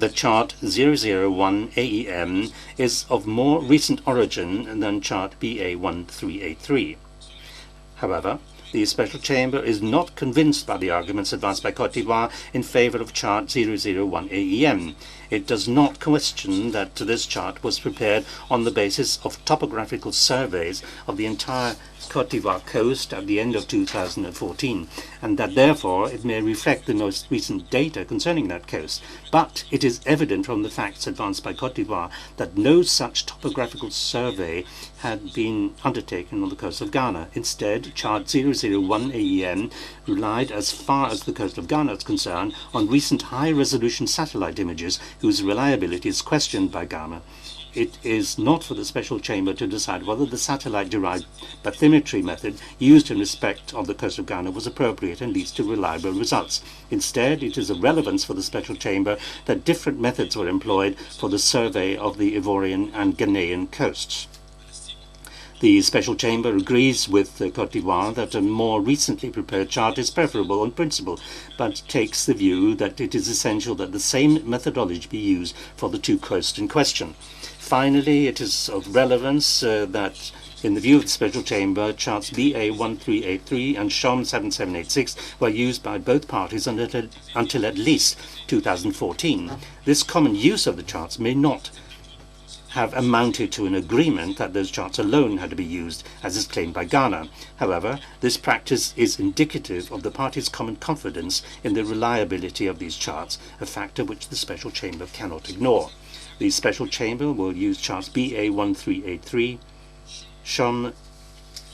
that Chart 001 AEM is of more recent origin than Chart BA1383. However, the Special Chamber is not convinced by the arguments advanced by Côte d'Ivoire in favor of Chart 001 AEM. It does not question that this chart was prepared on the basis of topographical surveys of the entire Côte d'Ivoire coast at the end of 2014, and that therefore it may reflect the most recent data concerning that coast. But it is evident from the facts advanced by Côte d'Ivoire that no such topographical survey had been undertaken on the coast of Ghana. Instead, Chart 001 AEM relied, as far as the coast of Ghana is concerned, on recent high-resolution satellite images whose reliability is questioned by Ghana. It is not for the Special Chamber to decide whether the satellite-derived bathymetry method used in respect of the coast of Ghana was appropriate and leads to reliable results. Instead, it is of relevance for the Special Chamber that different methods were employed for the survey of the Ivorian and Ghanaian coasts. The Special Chamber agrees with Côte d'Ivoire that a more recently prepared chart is preferable on principle, but takes the view that it is essential that the same methodology be used for the two coasts in question. Finally, it is of relevance that, in the view of the Special Chamber, charts BA1383 and SHOM 7786 were used by both parties until at least 2014. This common use of the charts may not have amounted to an agreement that those charts alone had to be used, as is claimed by Ghana. However, this practice is indicative of the parties' common confidence in the reliability of these charts, a factor which the Special Chamber cannot ignore. The Special Chamber will use charts BA1383, SHOM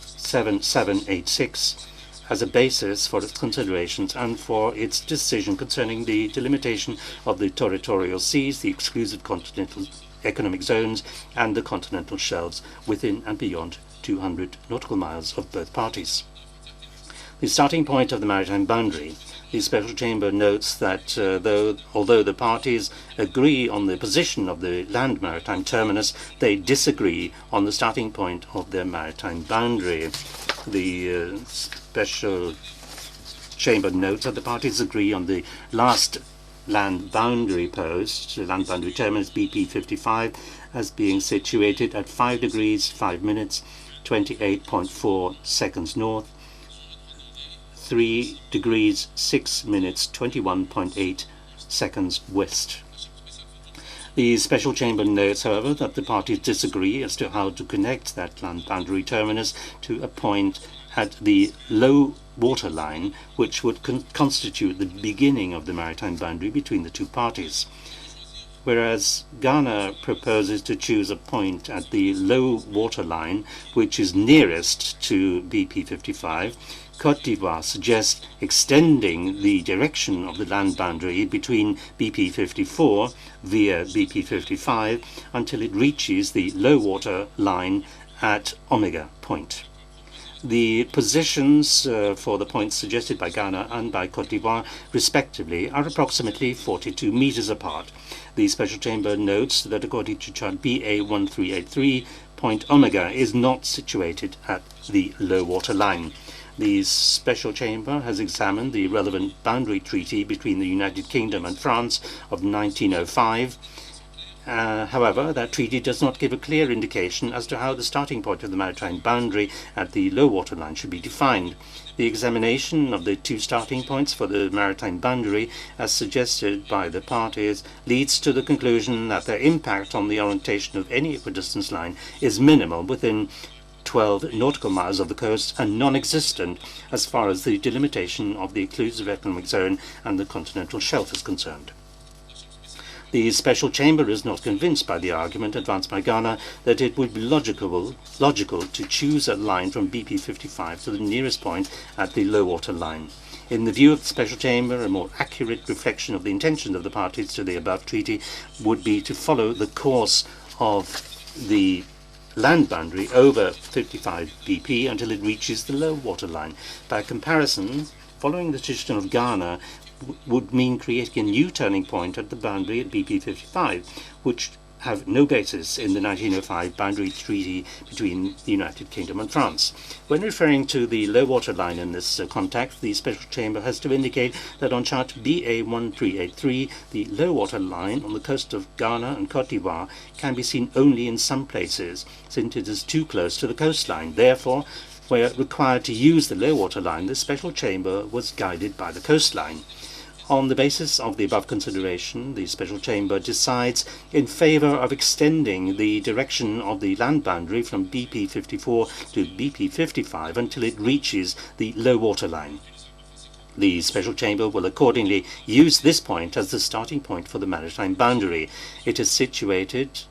7786 as a basis for its considerations and for its decision concerning the delimitation of the territorial seas, the exclusive continental economic zones, and the continental shelves within and beyond 200 nautical miles of both parties. The starting point of the maritime boundary. The Special Chamber notes that although the parties agree on the position of the land maritime terminus, they disagree on the starting point of their maritime boundary. The Special Chamber notes that the parties agree on the last land boundary post, the land boundary terminus BP 55, as being situated at 5 degrees 5 minutes 28.4 seconds north, 3 degrees 6 minutes 21.8 seconds west. The Special Chamber notes, however, that the parties disagree as to how to connect that land boundary terminus to a point at the low water line, which would constitute the beginning of the maritime boundary between the two parties. Whereas Ghana proposes to choose a point at the low water line, which is nearest to BP 55, Côte d'Ivoire suggests extending the direction of the land boundary between BP 54 via BP 55 until it reaches the low water line at Omega Point. The positions for the points suggested by Ghana and by Côte d'Ivoire, respectively, are approximately 42 meters apart. The Special Chamber notes that according to chart BA1383, Point Omega is not situated at the low water line. The Special Chamber has examined the relevant boundary treaty between the United Kingdom and France of 1905. However, that treaty does not give a clear indication as to how the starting point of the maritime boundary at the low water line should be defined. The examination of the two starting points for the maritime boundary, as suggested by the parties, leads to the conclusion that their impact on the orientation of any equidistance line is minimal within 12 nautical miles of the coast and non-existent as far as the delimitation of the exclusive economic zone and the continental shelf is concerned. The Special Chamber is not convinced by the argument advanced by Ghana that it would be logical to choose a line from BP 55 to the nearest point at the low water line. In the view of the Special Chamber, a more accurate reflection of the intentions of the parties to the above treaty would be to follow the course of the land boundary over 55 BP until it reaches the low water line. By comparison, following the decision of Ghana would mean creating a new turning point at the boundary at BP 55, which have no basis in the 1905 boundary treaty between the United Kingdom and France. When referring to the low water line in this context, the Special Chamber has to indicate that on chart BA1383, the low water line on the coast of Ghana and Côte d'Ivoire can be seen only in some places, since it is too close to the coastline. Therefore, where required to use the low water line, the Special Chamber was guided by the coastline. On the basis of the above consideration, the Special Chamber decides in favor of extending the direction of the land boundary from BP 54 to BP 55 until it reaches the low water line. The Special Chamber will accordingly use this point as the starting point for the maritime boundary. It is situated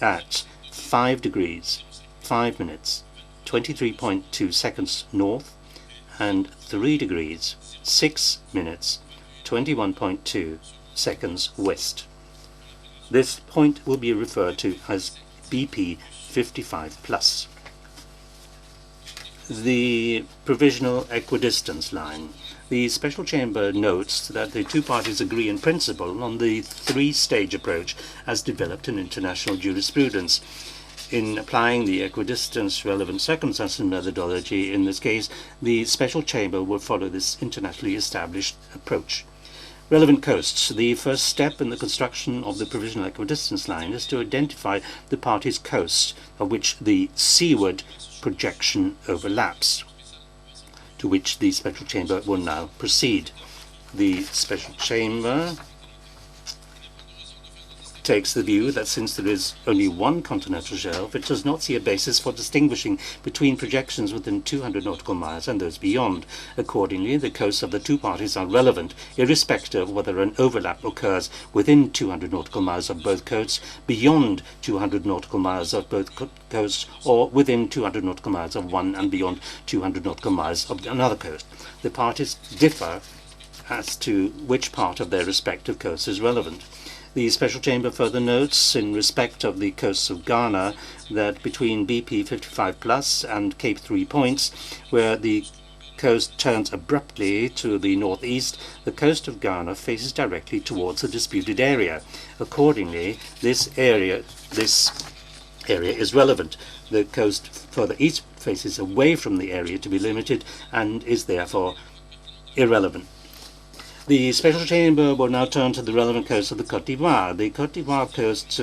at 5 degrees, 5 minutes, 23.2 seconds north and 3 degrees, 6 minutes, 21.2 seconds west. This point will be referred to as BP 55+. The provisional equidistance line. The Special Chamber notes that the two parties agree in principle on the three-stage approach as developed in international jurisprudence. In applying the equidistance relevant circumstances methodology in this case, the Special Chamber will follow this internationally established approach. Relevant coasts. The first step in the construction of the provisional equidistance line is to identify the parties' coasts of which the seaward projection overlaps, to which the Special Chamber will now proceed. The Special Chamber takes the view that since there is only one continental shelf, it does not see a basis for distinguishing between projections within 200 nautical miles and those beyond. Accordingly, the coasts of the two parties are relevant, irrespective of whether an overlap occurs within 200 nautical miles of both coasts, beyond 200 nautical miles of both coasts, or within 200 nautical miles of one and beyond 200 nautical miles of another coast. The parties differ as to which part of their respective coasts is relevant. The Special Chamber further notes, in respect of the coasts of Ghana, that between BP 55+ and Cape 3 Points, where the coast turns abruptly to the northeast, the coast of Ghana faces directly towards the disputed area. Accordingly, this area is relevant. The coast further east faces away from the area to be limited and is therefore irrelevant. The Special Chamber will now turn to the relevant coast of the Côte d'Ivoire. The Côte d'Ivoire coast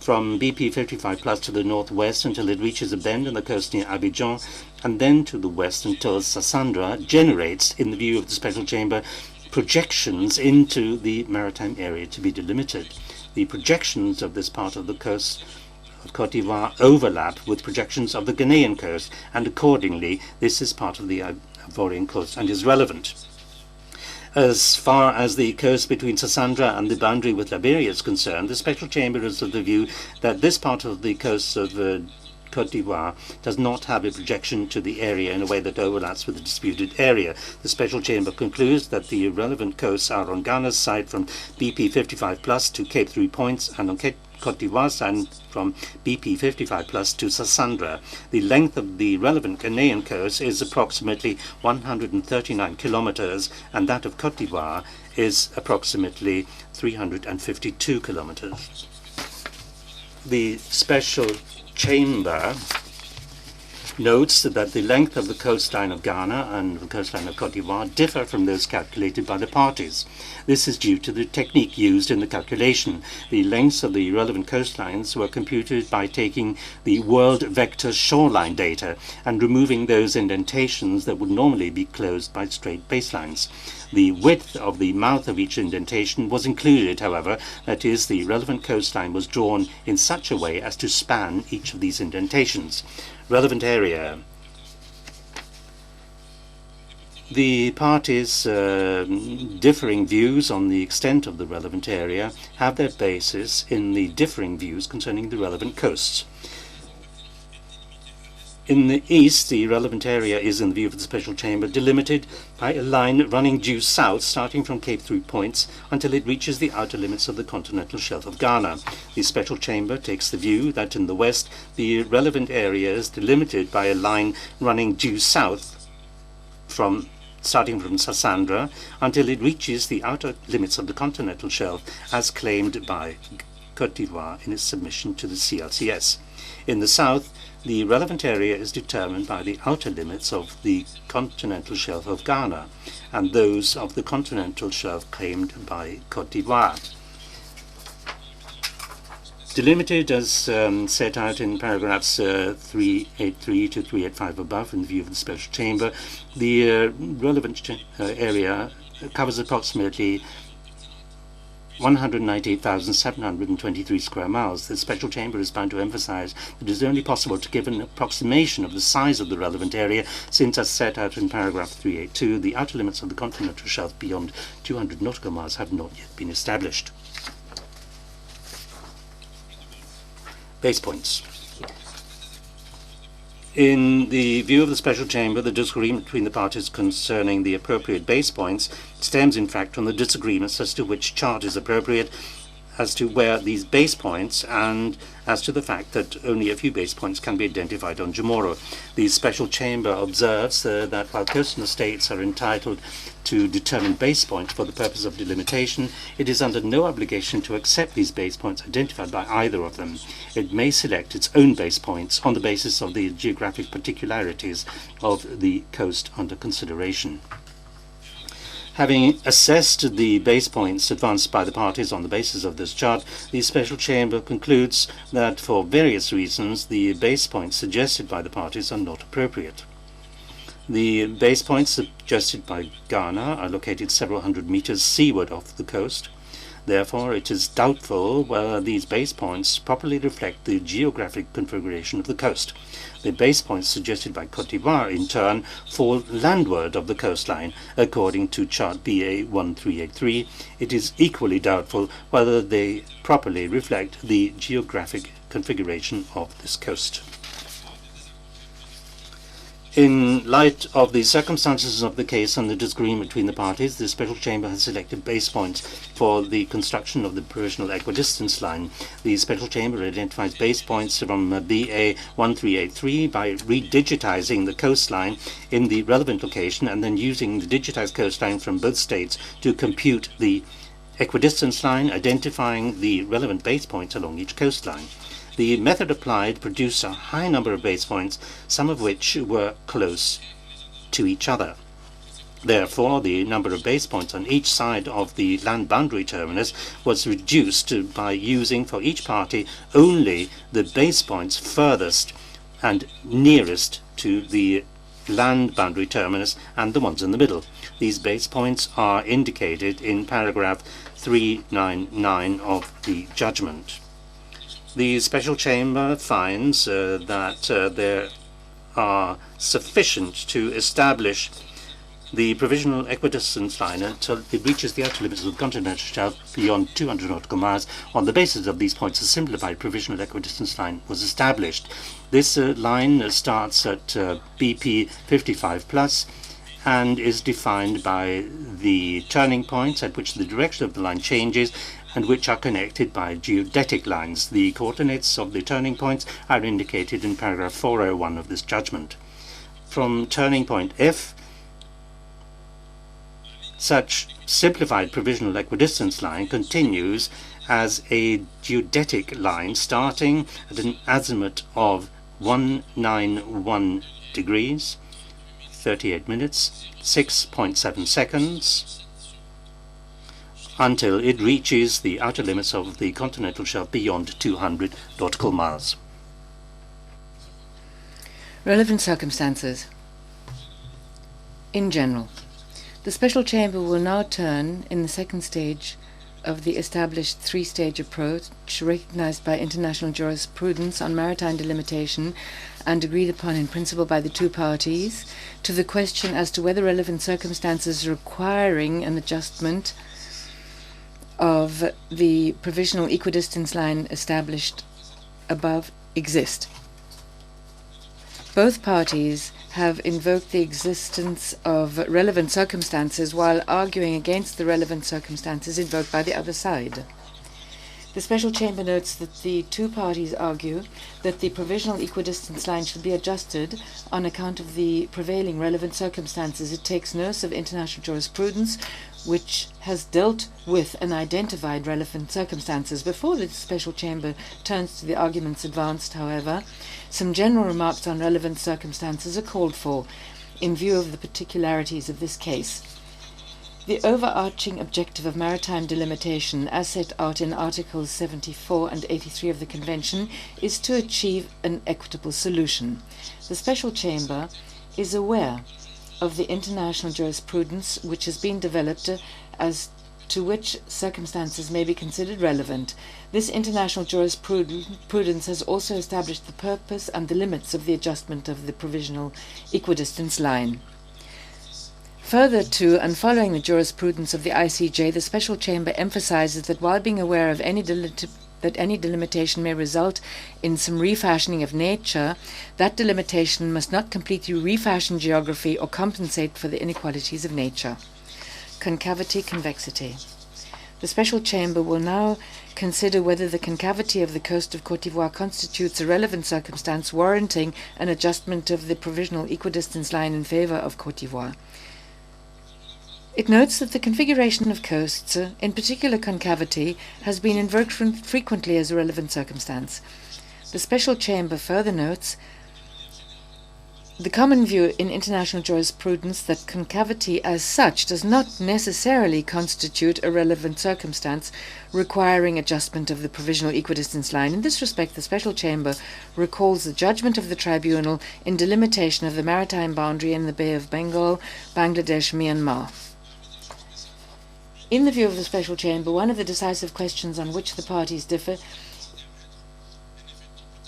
from BP 55+ to the northwest until it reaches a bend in the coast near Abidjan, and then to the west until Sassandra, generates, in the view of the Special Chamber, projections into the maritime area to be delimited. The projections of this part of the coast of Côte d'Ivoire overlap with projections of the Ghanaian coast, and accordingly this is part of the Ivorian coast and is relevant. As far as the coast between Sassandra and the boundary with Liberia is concerned, the Special Chamber is of the view that this part of the coast of Côte d'Ivoire does not have a projection to the area in a way that overlaps with the disputed area. The Special Chamber concludes that the relevant coasts are on Ghana's side from BP 55+ to Cape 3 Points, and on Côte d'Ivoire's side from BP 55+ to Sassandra. The length of the relevant Ghanaian coast is approximately 139 kilometers, and that of Côte d'Ivoire is approximately 352 kilometers. The Special Chamber notes that the length of the coastline of Ghana and the coastline of Côte d'Ivoire differ from those calculated by the parties. This is due to the technique used in the calculation. The lengths of the relevant coastlines were computed by taking the world vector shoreline data and removing those indentations that would normally be closed by straight baselines. The width of the mouth of each indentation was included, however, that is, the relevant coastline was drawn in such a way as to span each of these indentations. Relevant area. The parties' differing views on the extent of the relevant area have their basis in the differing views concerning the relevant coasts. In the east, the relevant area is, in the view of the Special Chamber, delimited by a line running due south, starting from Cape 3 Points, until it reaches the outer limits of the continental shelf of Ghana. The Special Chamber takes the view that in the west, the relevant area is delimited by a line running due south, starting from Sassandra, until it reaches the outer limits of the continental shelf, as claimed by Côte d'Ivoire in its submission to the CLCS. In the south, the relevant area is determined by the outer limits of the continental shelf of Ghana and those of the continental shelf claimed by Côte d'Ivoire. Delimited as set out in paragraphs 383 to 385 above in the view of the Special Chamber, the relevant area covers approximately 198,723 square miles. The Special Chamber is bound to emphasize that it is only possible to give an approximation of the size of the relevant area, since, as set out in paragraph 382, the outer limits of the continental shelf beyond 200 nautical miles have not yet been established. Base points. In the view of the Special Chamber, the disagreement between the parties concerning the appropriate base points stems in fact from the disagreements as to which chart is appropriate, as to where these base points, and as to the fact that only a few base points can be identified on Chamorro. The Special Chamber observes that while coastal states are entitled to determine base points for the purpose of delimitation, it is under no obligation to accept these base points identified by either of them. It may select its own base points on the basis of the geographic particularities of the coast under consideration. Having assessed the base points advanced by the parties on the basis of this chart, the Special Chamber concludes that for various reasons the base points suggested by the parties are not appropriate. The base points suggested by Ghana are located several hundred meters seaward of the coast. Therefore, it is doubtful whether these base points properly reflect the geographic configuration of the coast. The base points suggested by Côte d'Ivoire, in turn, fall landward of the coastline. According to chart BA 1383, it is equally doubtful whether they properly reflect the geographic configuration of this coast. In light of the circumstances of the case and the disagreement between the parties, the Special Chamber has selected base points for the construction of the Provisional equidistance line. The Special Chamber identifies base points from BA 1383 by redigitizing the coastline in the relevant location and then using the digitized coastline from both states to compute the equidistance line, identifying the relevant base points along each coastline. The method applied produced a high number of base points, some of which were close to each other. Therefore, the number of base points on each side of the land boundary terminus was reduced by using for each party only the base points furthest and nearest to the land boundary terminus and the ones in the middle. These base points are indicated in paragraph 399 of the judgment. The Special Chamber finds that there are sufficient to establish the Provisional equidistance line until it reaches the outer limits of the continental shelf beyond 200 nautical miles. On the basis of these points, a simplified Provisional equidistance line was established. This line starts at BP 55+ and is defined by the turning points at which the direction of the line changes and which are connected by geodetic lines. The coordinates of the turning points are indicated in paragraph 401 of this judgment. From turning point F, such simplified Provisional equidistance line continues as a geodetic line starting at an azimuth of 191 degrees, 38 minutes, 6.7 seconds, until it reaches the outer limits of the continental shelf beyond 200 nautical miles. Relevant circumstances. In general, the Special Chamber will now turn in the second stage of the established three-stage approach recognized by international jurisprudence on maritime delimitation and agreed upon in principle by the two parties, to the question as to whether relevant circumstances requiring an adjustment of the Provisional equidistance line established above exist. Both parties have invoked the existence of relevant circumstances while arguing against the relevant circumstances invoked by the other side. The Special Chamber notes that the two parties argue that the Provisional equidistance line should be adjusted on account of the prevailing relevant circumstances. It takes notice of international jurisprudence which has dealt with and identified relevant circumstances. Before the Special Chamber turns to the arguments advanced, however, some general remarks on relevant circumstances are called for in view of the particularities of this case. The overarching objective of maritime delimitation, as set out in Articles 74 and 83 of the Convention, is to achieve an equitable solution. The Special Chamber is aware of the international jurisprudence which has been developed as to which circumstances may be considered relevant. This international jurisprudence has also established the purpose and the limits of the adjustment of the provisional equidistance line. Further to and following the jurisprudence of the ICJ, the Special Chamber emphasizes that while being aware of any delimitation may result in some refashioning of nature, that delimitation must not completely refashion geography or compensate for the inequalities of nature. Concavity, convexity. The Special Chamber will now consider whether the concavity of the coast of Côte d'Ivoire constitutes a relevant circumstance warranting an adjustment of the provisional equidistance line in favor of Côte d'Ivoire. It notes that the configuration of coasts, in particular concavity, has been invoked frequently as a relevant circumstance. The Special Chamber further notes the common view in international jurisprudence that concavity as such does not necessarily constitute a relevant circumstance requiring adjustment of the provisional equidistance line. In this respect, the Special Chamber recalls the judgment of the Tribunal in delimitation of the maritime boundary in the Bay of Bengal, Bangladesh, Myanmar. In the view of the Special Chamber, one of the decisive questions on which the parties differ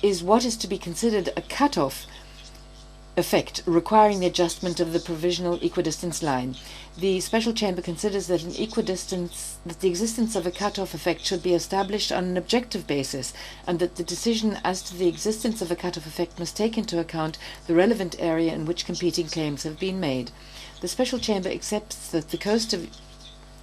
is what is to be considered a cut-off effect requiring the adjustment of the provisional equidistance line. The Special Chamber considers that the existence of a cut-off effect should be established on an objective basis, and that the decision as to the existence of a cut-off effect must take into account the relevant area in which competing claims have been made. The Special Chamber accepts that the coast of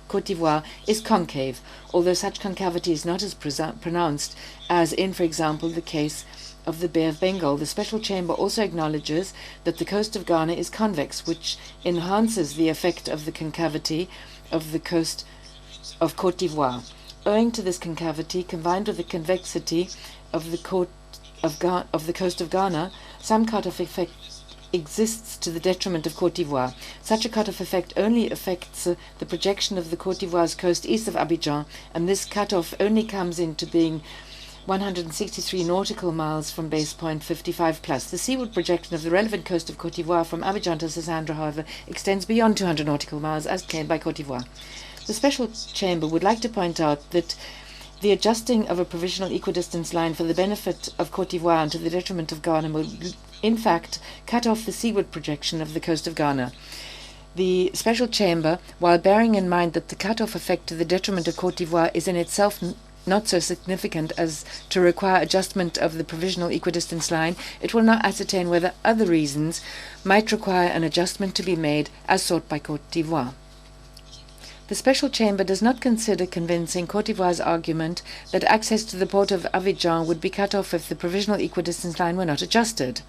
Côte d'Ivoire is concave, although such concavity is not as pronounced as in, for example, the case of the Bay of Bengal. The Special Chamber also acknowledges that the coast of Ghana is convex, which enhances the effect of the concavity of the coast of Côte d'Ivoire. Owing to this concavity, combined with the convexity of the coast of Ghana, some cut-off effect exists to the detriment of Côte d'Ivoire. Such a cut-off effect only affects the projection of the Côte d'Ivoire's coast east of Abidjan, and this cut-off only comes into being 163 nautical miles from base point 55 plus. The seaward projection of the relevant coast of Côte d'Ivoire from Abidjan to Sassandra, however, extends beyond 200 nautical miles as claimed by Côte d'Ivoire. The Special Chamber would like to point out that the adjusting of a provisional equidistance line for the benefit of Côte d'Ivoire and to the detriment of Ghana would in fact cut off the seaward projection of the coast of Ghana. The Special Chamber, while bearing in mind that the cut-off effect to the detriment of Côte d'Ivoire is in itself not so significant as to require adjustment of the provisional equidistance line, it will not ascertain whether other reasons might require an adjustment to be made as sought by Côte d'Ivoire. The Special Chamber does not consider convincing Côte d'Ivoire's argument that access to the port of Abidjan would be cut off if the provisional equidistance line were not adjusted.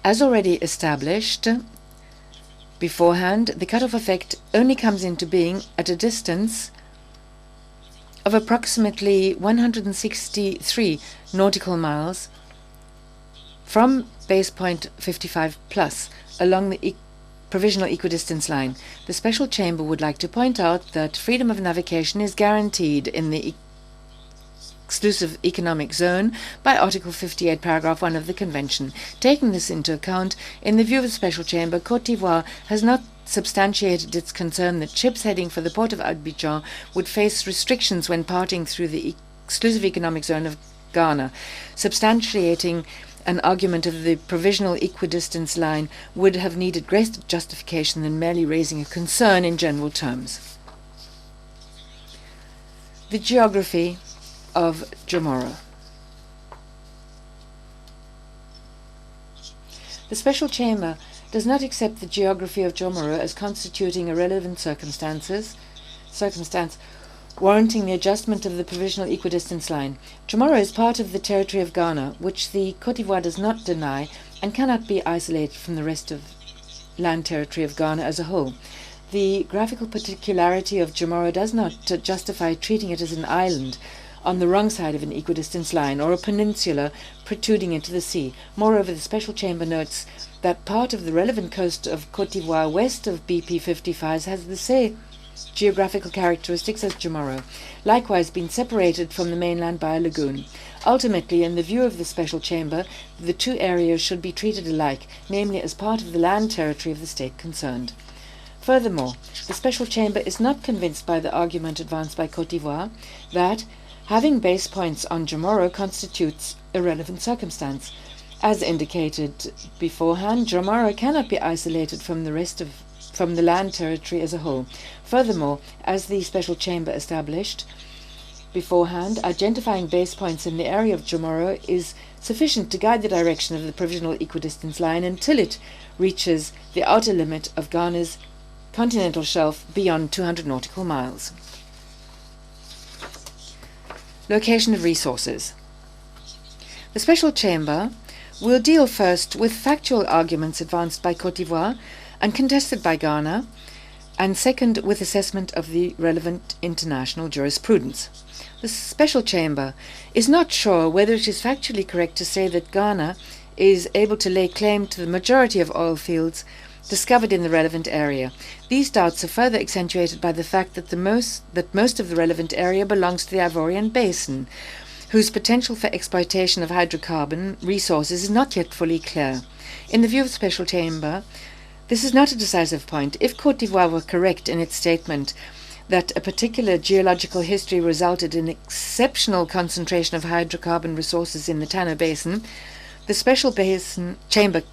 As already established beforehand, the cut-off effect only comes into being at a distance of approximately 163 nautical miles from base point 55 plus along the provisional equidistance line. The Special Chamber would like to point out that freedom of navigation is guaranteed in the exclusive economic zone by Article 58, paragraph 1 of the Convention. Taking this into account, in the view of the Special Chamber, Côte d'Ivoire has not substantiated its concern that ships heading for the port of Abidjan would face restrictions when parting through the exclusive economic zone of Ghana. Substantiating an argument of the provisional equidistance line would have needed greater justification than merely raising a concern in general terms. The geography of Jomoro. The Special Chamber does not accept the geography of Jomoro as constituting a relevant circumstance warranting the adjustment of the provisional equidistance line. Jomoro is part of the territory of Ghana, which the Côte d'Ivoire does not deny and cannot be isolated from the rest of land territory of Ghana as a whole. the graphical particularity of Chamorro does not justify treating it as an island on the wrong side of an equidistance line or a peninsula protruding into the sea. Moreover, the Special Chamber notes that part of the relevant coast of Côte d'Ivoire west of BP 55 has the same geographical characteristics as Chamorro, likewise being separated from the mainland by a lagoon. Ultimately, in the view of the Special Chamber, the two areas should be treated alike, namely as part of the land territory of the state concerned. Furthermore, the Special Chamber is not convinced by the argument advanced by Côte d'Ivoire that having base points on Chamorro constitutes a relevant circumstance. As indicated beforehand, Chamorro cannot be isolated from the land territory as a whole. Furthermore, as the Special Chamber established beforehand, identifying base points in the area of Chamorro is sufficient to guide the direction of the provisional equidistance line until it reaches the outer limit of Ghana's continental shelf beyond 200 nautical miles. Location of resources. The Special Chamber will deal first with factual arguments advanced by Côte d'Ivoire and contested by Ghana, and second with assessment of the relevant international jurisprudence. The Special Chamber is not sure whether it is factually correct to say that Ghana is able to lay claim to the majority of oil fields discovered in the relevant area. These doubts are further accentuated by the fact that most of the relevant area belongs to the Ivorian Basin, whose potential for exploitation of hydrocarbon resources is not yet fully clear. In the view of the Special Chamber, this is not a decisive point. If Côte d'Ivoire were correct in its statement that a particular geological history resulted in exceptional concentration of hydrocarbon resources in the Tano Basin, the Special Chamber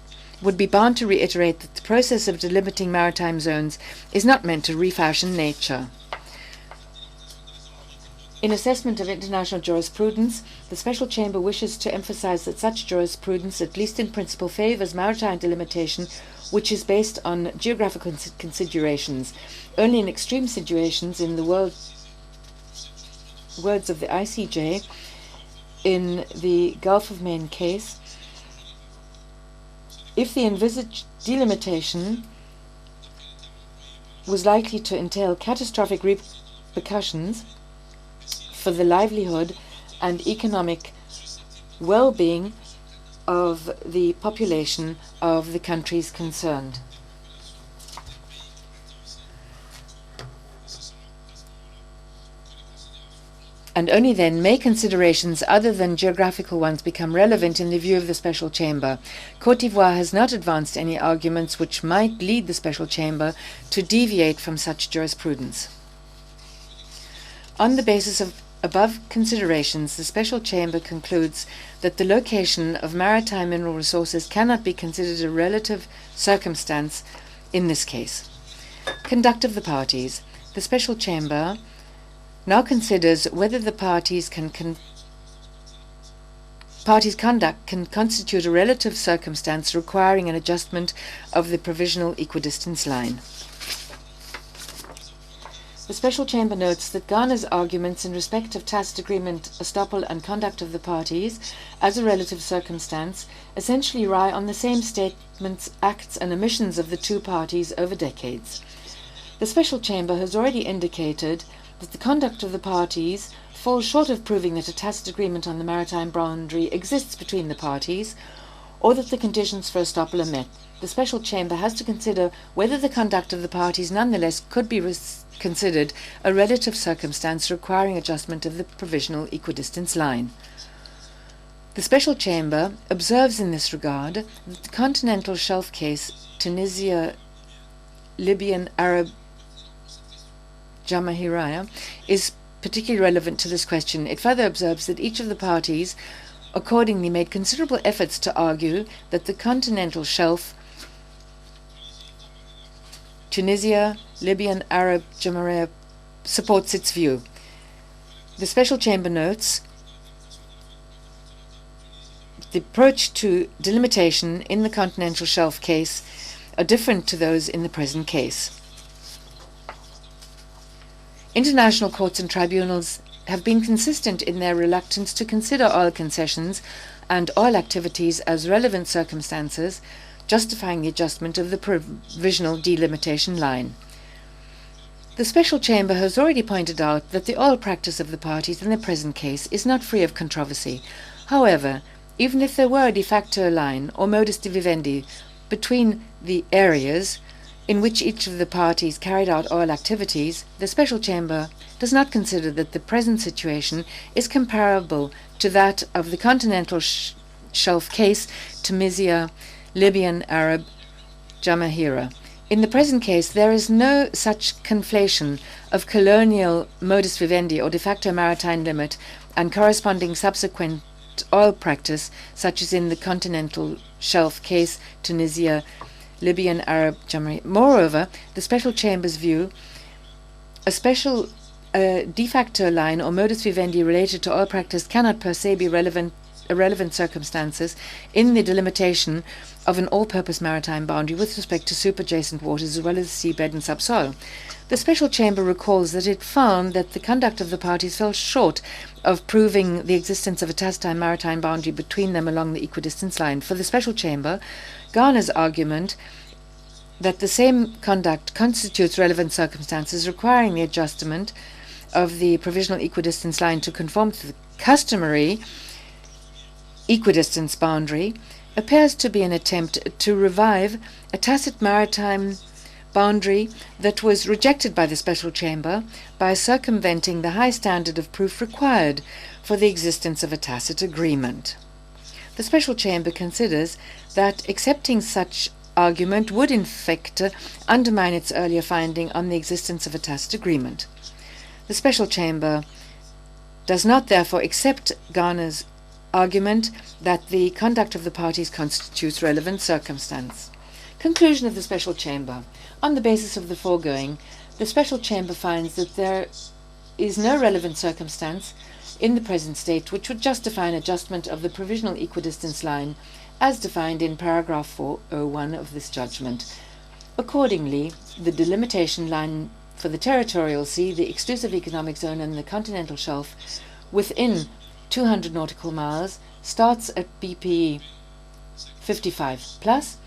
would be bound to reiterate that the process of delimiting maritime zones is not meant to refashion nature. In assessment of international jurisprudence, the Special Chamber wishes to emphasize that such jurisprudence, at least in principle, favors maritime delimitation which is based on geographical considerations. Only in extreme situations, in the words of the ICJ, in the Gulf of Maine case, if the envisaged delimitation was likely to entail catastrophic repercussions for the livelihood and economic well-being of the population of the countries concerned. And only then may considerations other than geographical ones become relevant in the view of the Special Chamber. Côte d'Ivoire has not advanced any arguments which might lead the Special Chamber to deviate from such jurisprudence. On the basis of above considerations, the Special Chamber concludes that the location of maritime mineral resources cannot be considered a relative circumstance in this case. Conduct of the parties. The Special Chamber now considers whether the parties' conduct can constitute a relative circumstance requiring an adjustment of the provisional equidistance line. The Special Chamber notes that Ghana's arguments in respect of tacit agreement, estoppel, and conduct of the parties as a relative circumstance essentially rely on the same statements, acts, and omissions of the two parties over decades. The Special Chamber has already indicated that the conduct of the parties falls short of proving that a tacit agreement on the maritime boundary exists between the parties, or that the conditions for estoppel are met. The Special Chamber has to consider whether the conduct of the parties nonetheless could be considered a relative circumstance requiring adjustment of the provisional equidistance line. The Special Chamber observes in this regard that the continental shelf case, Tunisia, Libyan, Arab, Jamahiriya, is particularly relevant to this question. It further observes that each of the parties accordingly made considerable efforts to argue that the continental shelf, Tunisia, Libyan, Arab, Jamahiriya, supports its view. The Special Chamber notes the approach to delimitation in the continental shelf case are different to those in the present case. International courts and tribunals have been consistent in their reluctance to consider oil concessions and oil activities as relevant circumstances justifying the adjustment of the provisional delimitation line. The Special Chamber has already pointed out that the oil practice of the parties in the present case is not free of controversy. However, even if there were a de facto line or modus vivendi between the areas in which each of the parties carried out oil activities, the Special Chamber does not consider that the present situation is comparable to that of the continental shelf case, Tunisia, Libyan, Arab, Jamahira. In the present case, there is no such conflation of colonial modus vivendi or de facto maritime limit and corresponding subsequent oil practice, such as in the continental shelf case, Tunisia, Libyan, Arab, Jamahira. Moreover, the Special Chamber's view, a special de facto line or modus vivendi related to oil practice cannot per se be relevant circumstances in the delimitation of an all-purpose maritime boundary with respect to superadjacent waters as well as seabed and subsoil. The Special Chamber recalls that it found that the conduct of the parties fell short of proving the existence of a tacit maritime boundary between them along the equidistance line. For the Special Chamber, Ghana's argument that the same conduct constitutes relevant circumstances requiring the adjustment of the provisional equidistance line to conform to the customary equidistance boundary appears to be an attempt to revive a tacit maritime boundary that was rejected by the Special Chamber by circumventing the high standard of proof required for the existence of a tacit agreement. The Special Chamber considers that accepting such argument would in fact undermine its earlier finding on the existence of a tacit agreement. The Special Chamber does not therefore accept Ghana's argument that the conduct of the parties constitutes relevant circumstance. Conclusion of the Special Chamber. On the basis of the foregoing, the Special Chamber finds that there is no relevant circumstance in the present state which would justify an adjustment of the provisional equidistance line as defined in paragraph 401 of this judgment. Accordingly, the delimitation line for the territorial sea, the exclusive economic zone and the continental shelf within 200 nautical miles starts at BPE 55 plus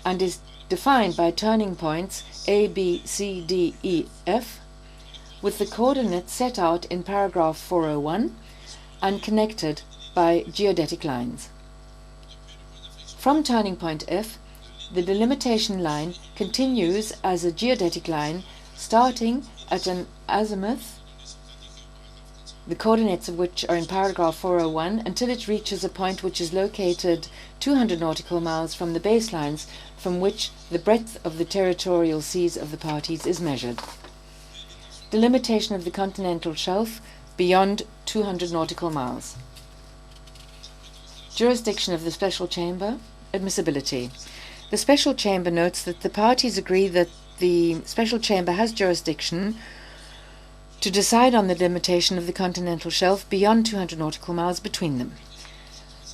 and is defined by turning points A, B, C, D, E, F with the coordinates set out in paragraph 401 and connected by geodetic lines. From turning point F, the delimitation line continues as a geodetic line starting at an azimuth, the coordinates of which are in paragraph 401, until it reaches a point which is located 200 nautical miles from the baselines from which the breadth of the territorial seas of the parties is measured. Delimitation of the continental shelf beyond 200 nautical miles. Jurisdiction of the Special Chamber. Admissibility. The Special Chamber notes that the parties agree that the Special Chamber has jurisdiction to decide on the delimitation of the continental shelf beyond 200 nautical miles between them.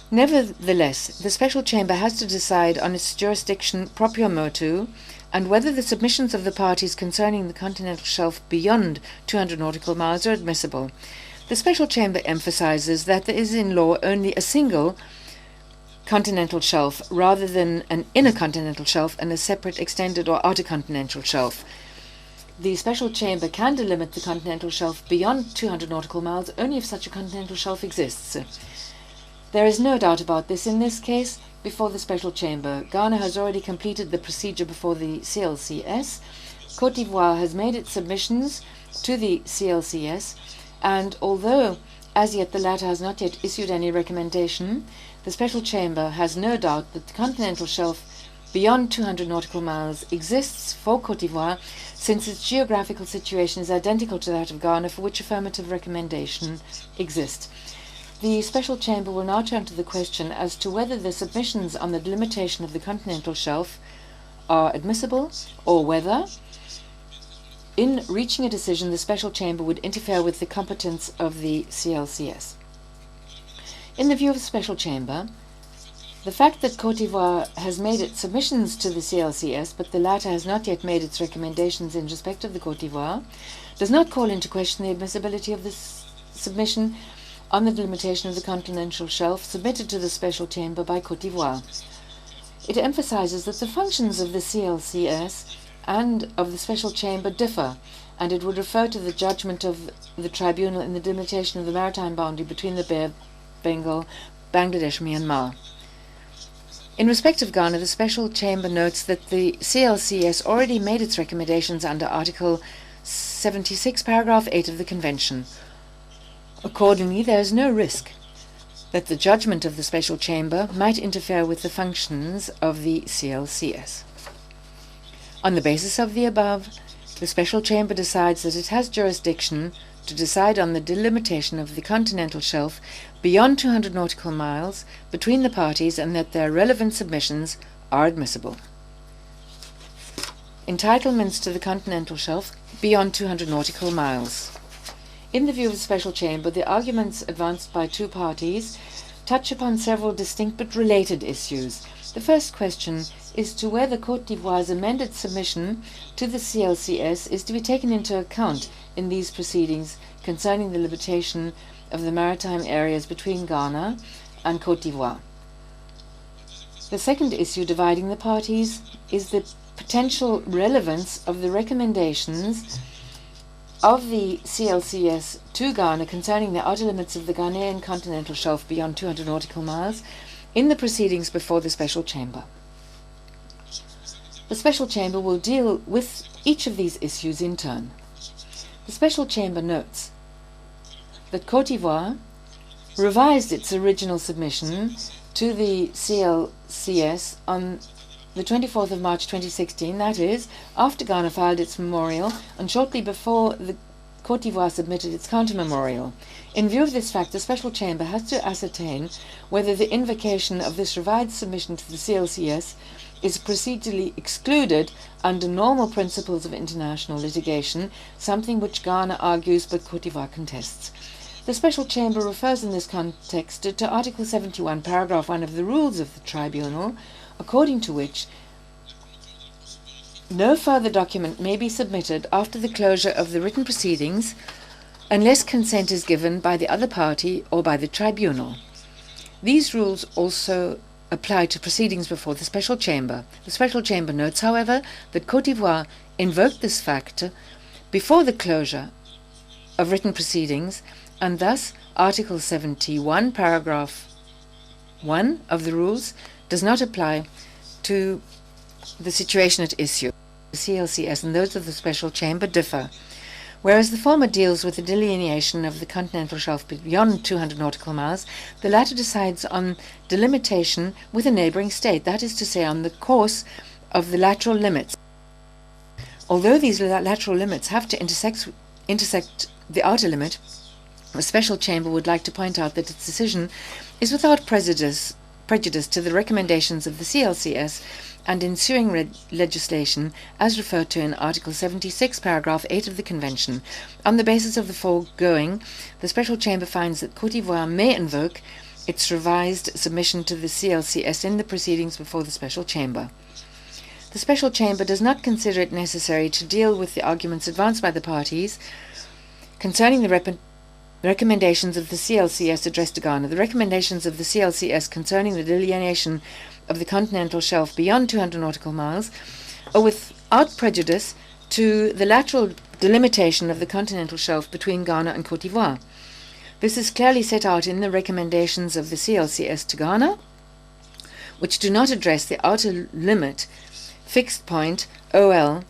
Nevertheless, the Special Chamber has to decide on its jurisdiction proprio motu and whether the submissions of the parties concerning the continental shelf beyond 200 nautical miles are admissible. The Special Chamber emphasizes that there is in law only a single continental shelf rather than an inner continental shelf and a separate extended or outer continental shelf. The Special Chamber can delimit the continental shelf beyond 200 nautical miles only if such a continental shelf exists. There is no doubt about this in this case. Before the Special Chamber, Ghana has already completed the procedure before the CLCS. Côte d'Ivoire has made its submissions to the CLCS, and although as yet the latter has not yet issued any recommendation, the Special Chamber has no doubt that the continental shelf beyond 200 nautical miles exists for Côte d'Ivoire, since its geographical situation is identical to that of Ghana, for which affirmative recommendation exists. The Special Chamber will now turn to the question as to whether the submissions on the delimitation of the continental shelf are admissible, or whether, in reaching a decision, the Special Chamber would interfere with the competence of the CLCS. In the view of the Special Chamber, the fact that Côte d'Ivoire has made its submissions to the CLCS, but the latter has not yet made its recommendations in respect of the Côte d'Ivoire, does not call into question the admissibility of this submission on the delimitation of the continental shelf submitted to the Special Chamber by Côte d'Ivoire. It emphasizes that the functions of the CLCS and of the Special Chamber differ, and it would refer to the judgment of the Tribunal in the delimitation of the maritime boundary between the Bay of Bengal, Bangladesh, Myanmar. In respect of Ghana, the Special Chamber notes that the CLCS already made its recommendations under Article 76, Paragraph 8 of the Convention. Accordingly, there is no risk that the judgment of the Special Chamber might interfere with the functions of the CLCS. On the basis of the above, the Special Chamber decides that it has jurisdiction to decide on the delimitation of the continental shelf beyond 200 nautical miles between the parties and that their relevant submissions are admissible. Entitlements to the continental shelf beyond 200 nautical miles. In the view of the Special Chamber, the arguments advanced by two parties touch upon several distinct but related issues. The first question is to whether Côte d'Ivoire's amended submission to the CLCS is to be taken into account in these proceedings concerning the limitation of the maritime areas between Ghana and Côte d'Ivoire. The second issue dividing the parties is the potential relevance of the recommendations of the CLCS to Ghana concerning the outer limits of the Ghanaian continental shelf beyond 200 nautical miles in the proceedings before the Special Chamber. The Special Chamber will deal with each of these issues in turn. The Special Chamber notes that Côte d'Ivoire revised its original submission to the CLCS on the 24th of March 2016, that is, after Ghana filed its memorial and shortly before the Côte d'Ivoire submitted its counter-memorial. In view of this fact, the Special Chamber has to ascertain whether the invocation of this revised submission to the CLCS is procedurally excluded under normal principles of international litigation, something which Ghana argues but Côte d'Ivoire contests. The Special Chamber refers in this context to Article 71, Paragraph 1 of the Rules of the Tribunal, according to which no further document may be submitted after the closure of the written proceedings unless consent is given by the other party or by the tribunal. These rules also apply to proceedings before the Special Chamber. The Special Chamber notes, however, that Côte d'Ivoire invoked this factor before the closure of written proceedings, and thus Article 71, Paragraph 1 of the rules does not apply to the situation at issue. The CLCS and those of the Special Chamber differ. Whereas the former deals with the delineation of the continental shelf beyond 200 nautical miles, the latter decides on delimitation with a neighbouring state, that is to say, on the course of the lateral limits. Although these lateral limits have to intersect the outer limit, the Special Chamber would like to point out that its decision is without prejudice to the recommendations of the CLCS and ensuing legislation as referred to in Article 76, Paragraph 8 of the Convention. On the basis of the foregoing, the Special Chamber finds that Côte d'Ivoire may invoke its revised submission to the CLCS in the proceedings before the Special Chamber. The Special Chamber does not consider it necessary to deal with the arguments advanced by the parties concerning the recommendations of the CLCS addressed to Ghana. The recommendations of the CLCS concerning the delineation of the continental shelf beyond 200 nautical miles are without prejudice to the lateral delimitation of the continental shelf between Ghana and Côte d'Ivoire. This is clearly set out in the recommendations of the CLCS to Ghana, which do not address the outer limit fixed point OL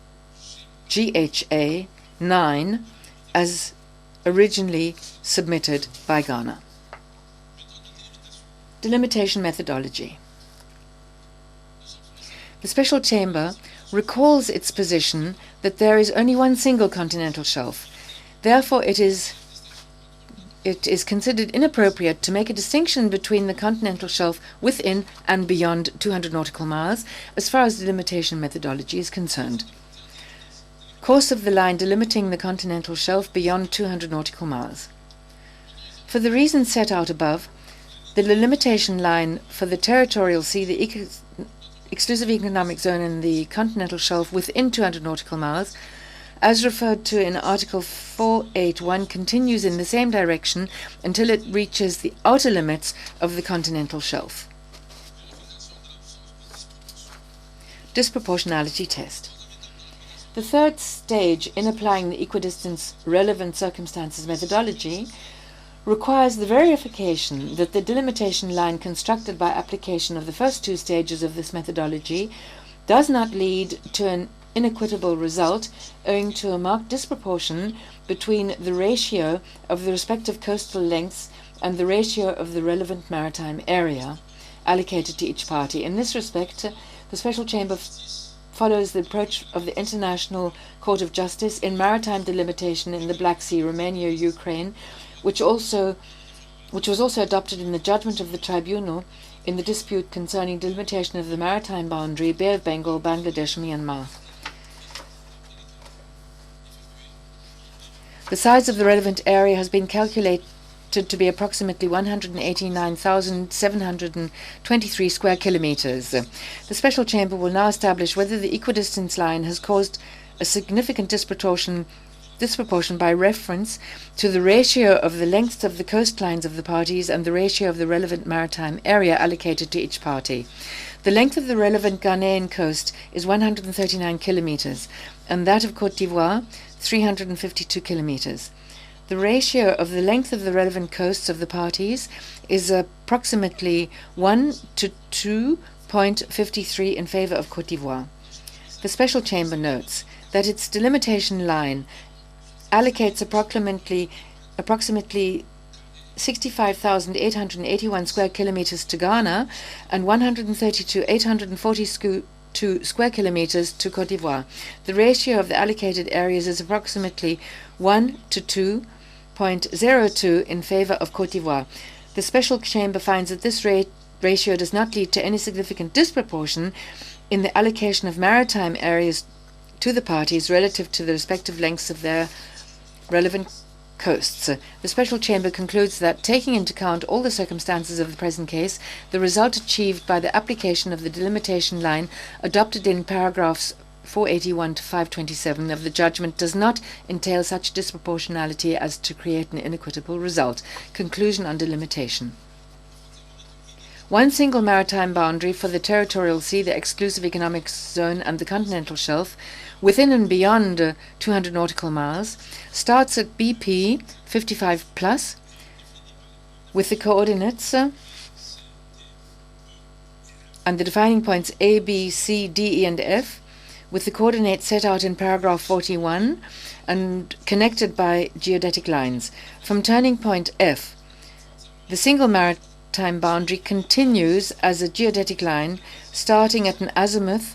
GHA 9 as originally submitted by Ghana. Delimitation methodology. The Special Chamber recalls its position that there is only one single continental shelf. Therefore, it is considered inappropriate to make a distinction between the continental shelf within and beyond 200 nautical miles as far as delimitation methodology is concerned. Course of the line delimiting the continental shelf beyond 200 nautical miles. For the reasons set out above, the delimitation line for the territorial sea, the exclusive economic zone, and the continental shelf within 200 nautical miles, as referred to in Article 481, continues in the same direction until it reaches the outer limits of the continental shelf. Disproportionality test. The third stage in applying the equidistance relevant circumstances methodology requires the verification that the delimitation line constructed by application of the first two stages of this methodology does not lead to an inequitable result owing to a marked disproportion between the ratio of the respective coastal lengths and the ratio of the relevant maritime area allocated to each party. In this respect, the Special Chamber follows the approach of the International Court of Justice in maritime delimitation in the Black Sea, Romania, Ukraine, which was also adopted in the judgment of the tribunal in the dispute concerning delimitation of the maritime boundary Bay of Bengal, Bangladesh, Myanmar. The size of the relevant area has been calculated to be approximately 189,723 square kilometers. The Special Chamber will now establish whether the equidistance line has caused a significant disproportion by reference to the ratio of the lengths of the coastlines of the parties and the ratio of the relevant maritime area allocated to each party. The length of the relevant Ghanaian coast is 139 kilometers, and that of Côte d'Ivoire, 352 kilometers. The ratio of the length of the relevant coasts of the parties is approximately 1 to 2.53 in favor of Côte d'Ivoire. The Special Chamber notes that its delimitation line allocates approximately 65,881 square kilometers to Ghana and 132,842 square kilometers to Côte d'Ivoire. The ratio of the allocated areas is approximately 1 to 2.02 in favor of Côte d'Ivoire. The Special Chamber finds that this ratio does not lead to any significant disproportion in the allocation of maritime areas to the parties relative to the respective lengths of their relevant coasts. The Special Chamber concludes that, taking into account all the circumstances of the present case, the result achieved by the application of the delimitation line adopted in paragraphs 481 to 527 of the judgment does not entail such disproportionality as to create an inequitable result. Conclusion on delimitation. One single maritime boundary for the territorial sea, the exclusive economic zone, and the continental shelf, within and beyond 200 nautical miles, starts at BP 55 plus, with the coordinates and the defining points A, B, C, D, E, and F, with the coordinates set out in paragraph 41 and connected by geodetic lines. From turning point F, the single maritime boundary continues as a geodetic line starting at an azimuth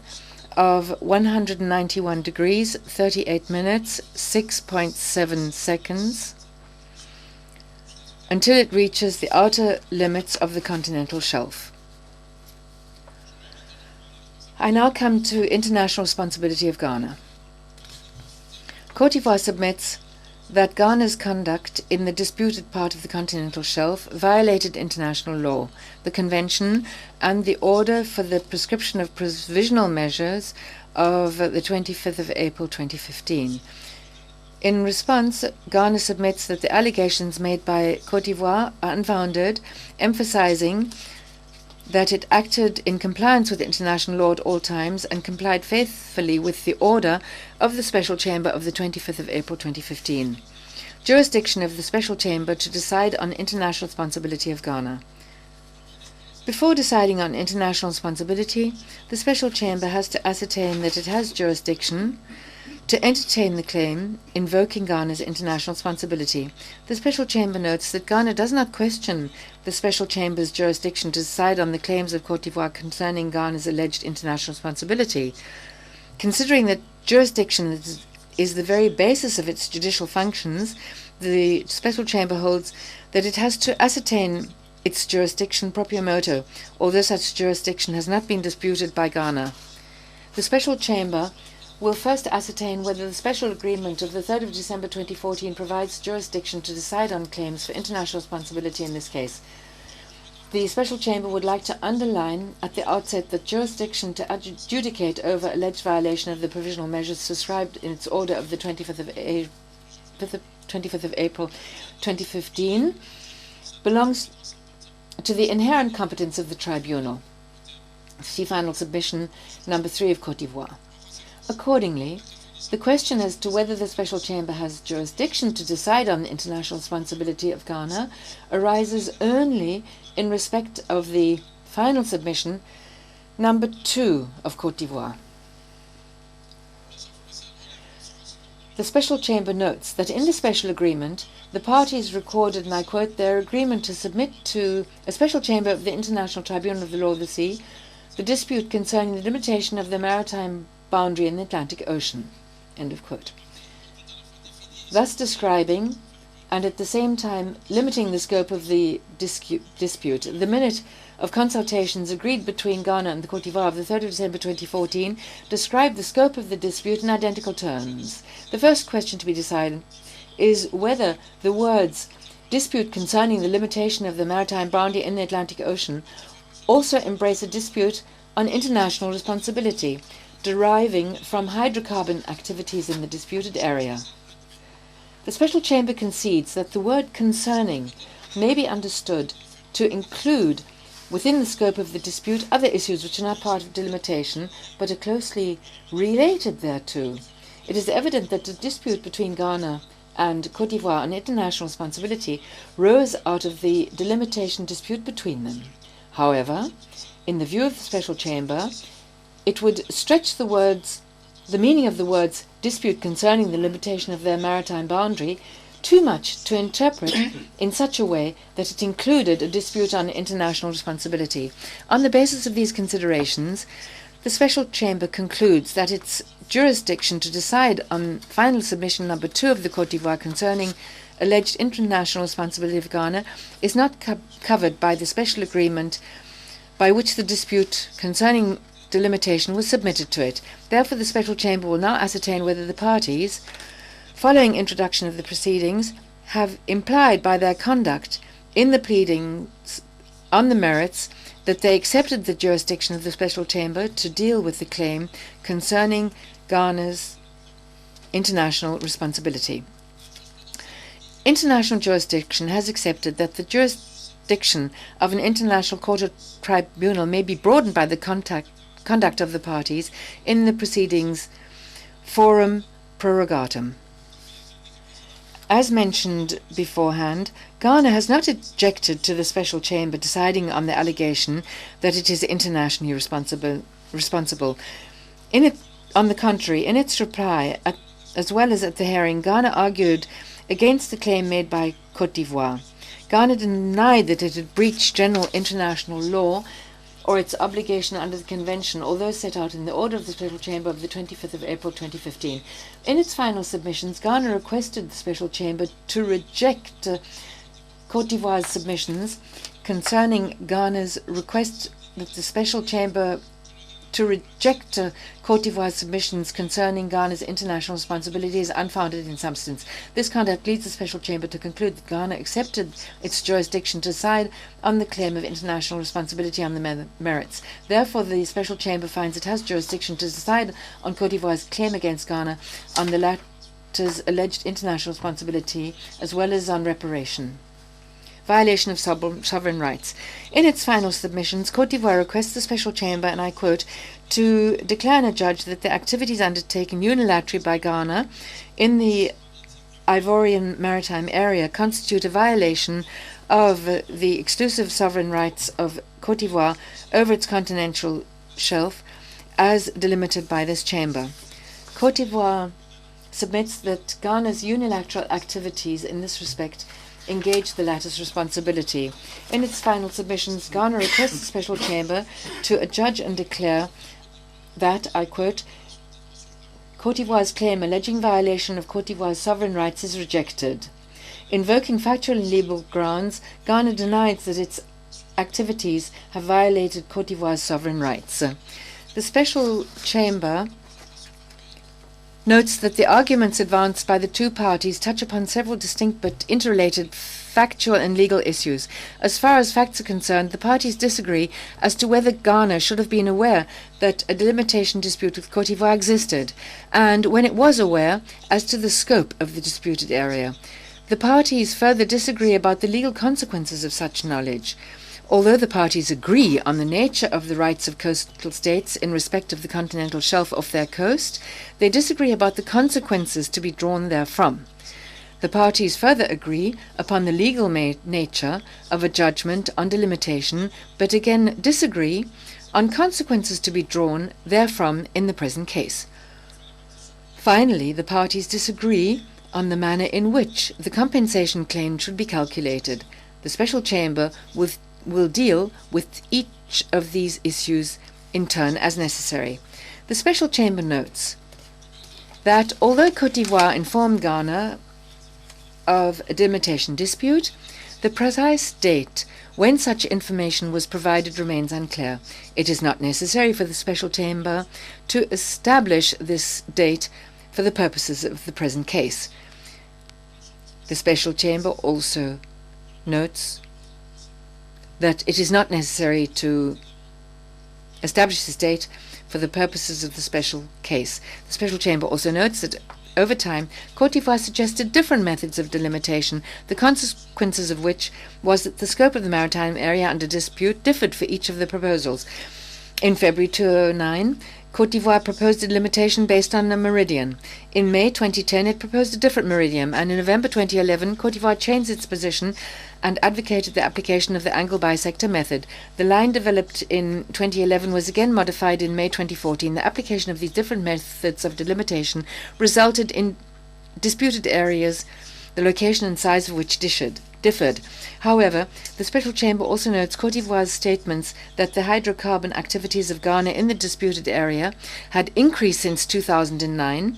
of 191 degrees, 38 minutes, 6.7 seconds, until it reaches the outer limits of the continental shelf. I now come to international responsibility of Ghana. Côte d'Ivoire submits that Ghana's conduct in the disputed part of the continental shelf violated international law, the Convention, and the order for the prescription of provisional measures of the 25th of April 2015. In response, Ghana submits that the allegations made by Côte d'Ivoire are unfounded, emphasizing that it acted in compliance with international law at all times and complied faithfully with the order of the Special Chamber of the 25th of April 2015. Jurisdiction of the Special Chamber to decide on international responsibility of Ghana. Before deciding on international responsibility, the Special Chamber has to ascertain that it has jurisdiction to entertain the claim invoking Ghana's international responsibility. The Special Chamber notes that Ghana does not question the Special Chamber's jurisdiction to decide on the claims of Côte d'Ivoire concerning Ghana's alleged international responsibility. Considering that jurisdiction is the very basis of its judicial functions, the Special Chamber holds that it has to ascertain its jurisdiction proprio motu, although such jurisdiction has not been disputed by Ghana. The Special Chamber will first ascertain whether the Special Agreement of the 3rd of December 2014 provides jurisdiction to decide on claims for international responsibility in this case. The Special Chamber would like to underline at the outset that jurisdiction to adjudicate over alleged violation of the provisional measures subscribed in its order of the 25th of April 2015 belongs to the inherent competence of the tribunal. See final submission number 3 of Côte d'Ivoire. Accordingly, The question as to whether the Special Chamber has jurisdiction to decide on the international responsibility of Ghana arises only in respect of the final submission number 2 of Côte d'Ivoire. The Special Chamber notes that in the special agreement, the parties recorded, and I quote, their agreement to submit to a Special Chamber of the International Tribunal of the Law of the Sea the dispute concerning the limitation of the maritime boundary in the Atlantic Ocean. End of quote. Thus describing, and at the same time limiting the scope of the dispute, the minute of consultations agreed between Ghana and the Côte d'Ivoire of the 3rd of December 2014 described the scope of the dispute in identical terms. The first question to be decided is whether the words dispute concerning the limitation of the maritime boundary in the Atlantic Ocean also embrace a dispute on international responsibility deriving from hydrocarbon activities in the disputed area. The Special Chamber concedes that the word concerning may be understood to include within the scope of the dispute other issues which are not part of delimitation but are closely related thereto. It is evident that the dispute between Ghana and Côte d'Ivoire on international responsibility rose out of the delimitation dispute between them. However, in the view of the Special Chamber, it would stretch the meaning of the words dispute concerning the limitation of their maritime boundary too much to interpret in such a way that it included a dispute on international responsibility. On the basis of these considerations, the Special Chamber concludes that its jurisdiction to decide on final submission number 2 of the Côte d'Ivoire concerning alleged international responsibility of Ghana is not covered by the special agreement by which the dispute concerning delimitation was submitted to it. Therefore, the Special Chamber will now ascertain whether the parties, following introduction of the proceedings, have implied by their conduct in the pleadings on the merits that they accepted the jurisdiction of the Special Chamber to deal with the claim concerning Ghana's international responsibility. International jurisdiction has accepted that the jurisdiction of an international court or tribunal may be broadened by the conduct of the parties in the proceedings forum prorogatum. As mentioned beforehand, Ghana has not objected to the Special Chamber deciding on the allegation that it is internationally responsible. On the contrary, in its reply, as well as at the hearing, Ghana argued against the claim made by Côte d'Ivoire. Ghana denied that it had breached general international law or its obligation under the Convention, although set out in the order of the Special Chamber of the 25th of April 2015. In its final submissions, Ghana requested the Special Chamber to reject Côte d'Ivoire's submissions concerning Ghana's request that the Special Chamber to reject Côte d'Ivoire's submissions concerning Ghana's international responsibility is unfounded in substance. This conduct leads the Special Chamber to conclude that Ghana accepted its jurisdiction to decide on the claim of international responsibility on the merits. Therefore, the Special Chamber finds it has jurisdiction to decide on Côte d'Ivoire's claim against Ghana on the latter's alleged international responsibility as well as on reparation. Violation of sovereign rights. In its final submissions, Côte d'Ivoire requests the Special Chamber, and I quote, to declare and adjudge that the activities undertaken unilaterally by Ghana in the Ivorian Maritime area constitute a violation of the exclusive sovereign rights of Côte d'Ivoire over its continental shelf as delimited by this chamber. Côte d'Ivoire submits that Ghana's unilateral activities in this respect engage the latter's responsibility. In its final submissions, Ghana requests the Special Chamber to adjudge and declare that, I quote, Côte d'Ivoire's claim alleging violation of Côte d'Ivoire's sovereign rights is rejected. Invoking factual and legal grounds, Ghana denies that its activities have violated Côte d'Ivoire's sovereign rights. The Special Chamber notes that the arguments advanced by the two parties touch upon several distinct but interrelated factual and legal issues. As far as facts are concerned, the parties disagree as to whether Ghana should have been aware that a delimitation dispute with Côte d'Ivoire existed, and when it was aware, as to the scope of the disputed area. The parties further disagree about the legal consequences of such knowledge. Although the parties agree on the nature of the rights of coastal states in respect of the continental shelf off their coast, they disagree about the consequences to be drawn therefrom. The parties further agree upon the legal nature of a judgment on delimitation, but again disagree on consequences to be drawn therefrom in the present case. Finally, the parties disagree on the manner in which the compensation claim should be calculated. The Special Chamber will deal with each of these issues in turn as necessary. The Special Chamber notes that although Côte d'Ivoire informed Ghana of a delimitation dispute, the precise date when such information was provided remains unclear. It is not necessary for the Special Chamber to establish this date for the purposes of the present case. The Special Chamber also notes that it is not necessary to establish this date for the purposes of the special case. The Special Chamber also notes that over time, Côte d'Ivoire suggested different methods of delimitation, the consequences of which was that the scope of the maritime area under dispute differed for each of the proposals. In February 2009, Côte d'Ivoire proposed a delimitation based on a meridian. In May 2010, it proposed a different meridian, and in November 2011, Côte d'Ivoire changed its position and advocated the application of the angle bisector method. The line developed in 2011 was again modified in May 2014. The application of these different methods of delimitation resulted in disputed areas, the location and size of which differed. However, the Special Chamber also notes Côte d'Ivoire's statements that the hydrocarbon activities of Ghana in the disputed area had increased since 2009,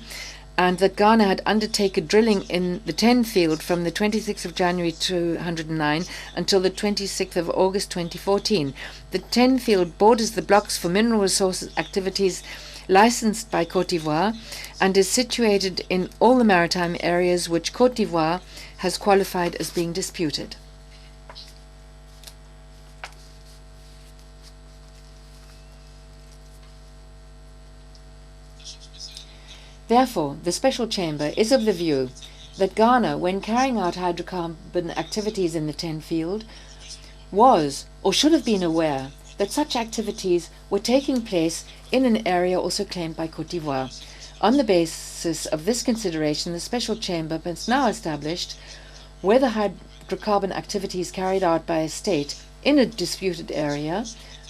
and that Ghana had undertaken drilling in the 10 field from the 26th of January 2009 until the 26th of August 2014. The 10 field borders the blocks for mineral resources activities licensed by Côte d'Ivoire and is situated in all the maritime areas which Côte d'Ivoire has qualified as being disputed. Therefore, the Special Chamber is of the view that Ghana, when carrying out hydrocarbon activities in the 10 field, was or should have been aware that such activities were taking place in an area also claimed by Côte d'Ivoire. On the basis of this consideration, the Special Chamber has now established whether hydrocarbon activities carried out by a state in a disputed area,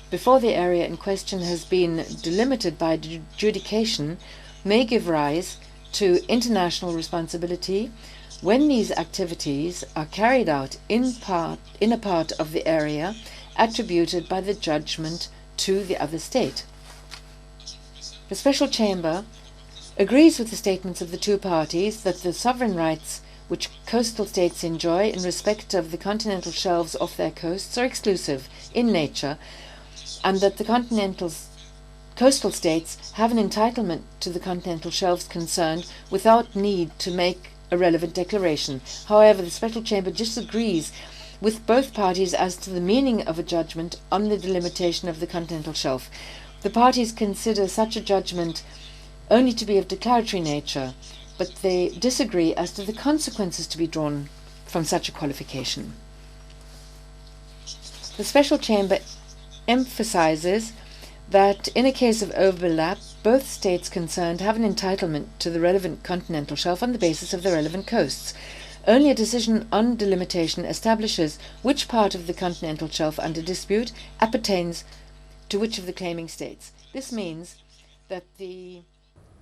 before the area in question has been delimited by adjudication, may give rise to international responsibility when these activities are carried out in a part of the area attributed by the judgment to the other state. The Special Chamber agrees with the statements of the two parties that the sovereign rights which coastal states enjoy in respect of the continental shelves off their coasts are exclusive in nature, and that the coastal states have an entitlement to the continental shelves concerned without need to make a relevant declaration. However, the Special Chamber disagrees with both parties as to the meaning of a judgment on the delimitation of the continental shelf. The parties consider such a judgment only to be of declaratory nature, but they disagree as to the consequences to be drawn from such a qualification. The Special Chamber emphasizes that in a case of overlap, both states concerned have an entitlement to the relevant continental shelf on the basis of the relevant coasts. Only a decision on delimitation establishes which part of the continental shelf under dispute appertains to which of the claiming states. This means that the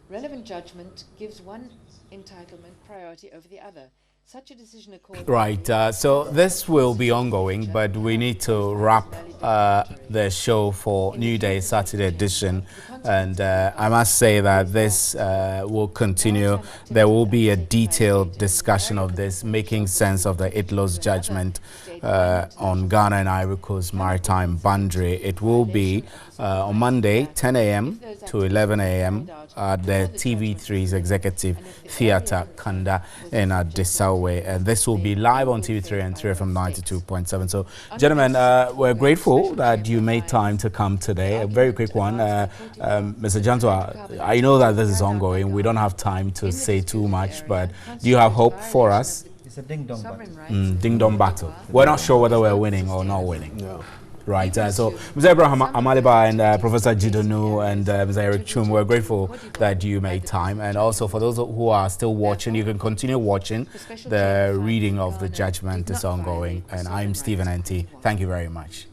relevant judgment gives one entitlement priority over the other. Such a decision accordingly... Right, so this will be ongoing, but we need to wrap the show for New Day Saturday edition. And I must say that this will continue. There will be a detailed discussion of this, making sense of the ITLOS judgment on Ghana and Ivory Coast maritime boundary. It will be on Monday, 10 a.m. to 11 a.m. at the TV3's Executive Theatre, Kanda, in Addisaway. And this will be live on TV3 and 3FM 92.7. So, gentlemen, we're grateful that you made time to come today. A very quick one. Mr. Jantua, I know that this is ongoing. We don't have time to say too much, but do you have hope for us? It's a ding-dong battle. Ding-dong battle. We're not sure whether we're winning or not winning. No. Right. So, Mr. Abraham Amaliba and Professor Jidonu and Mr. Eric Chum, we're grateful that you made time. And also, for those who are still watching, you can continue watching. The reading of the judgment is ongoing. And I'm Stephen N.T. Thank you very much.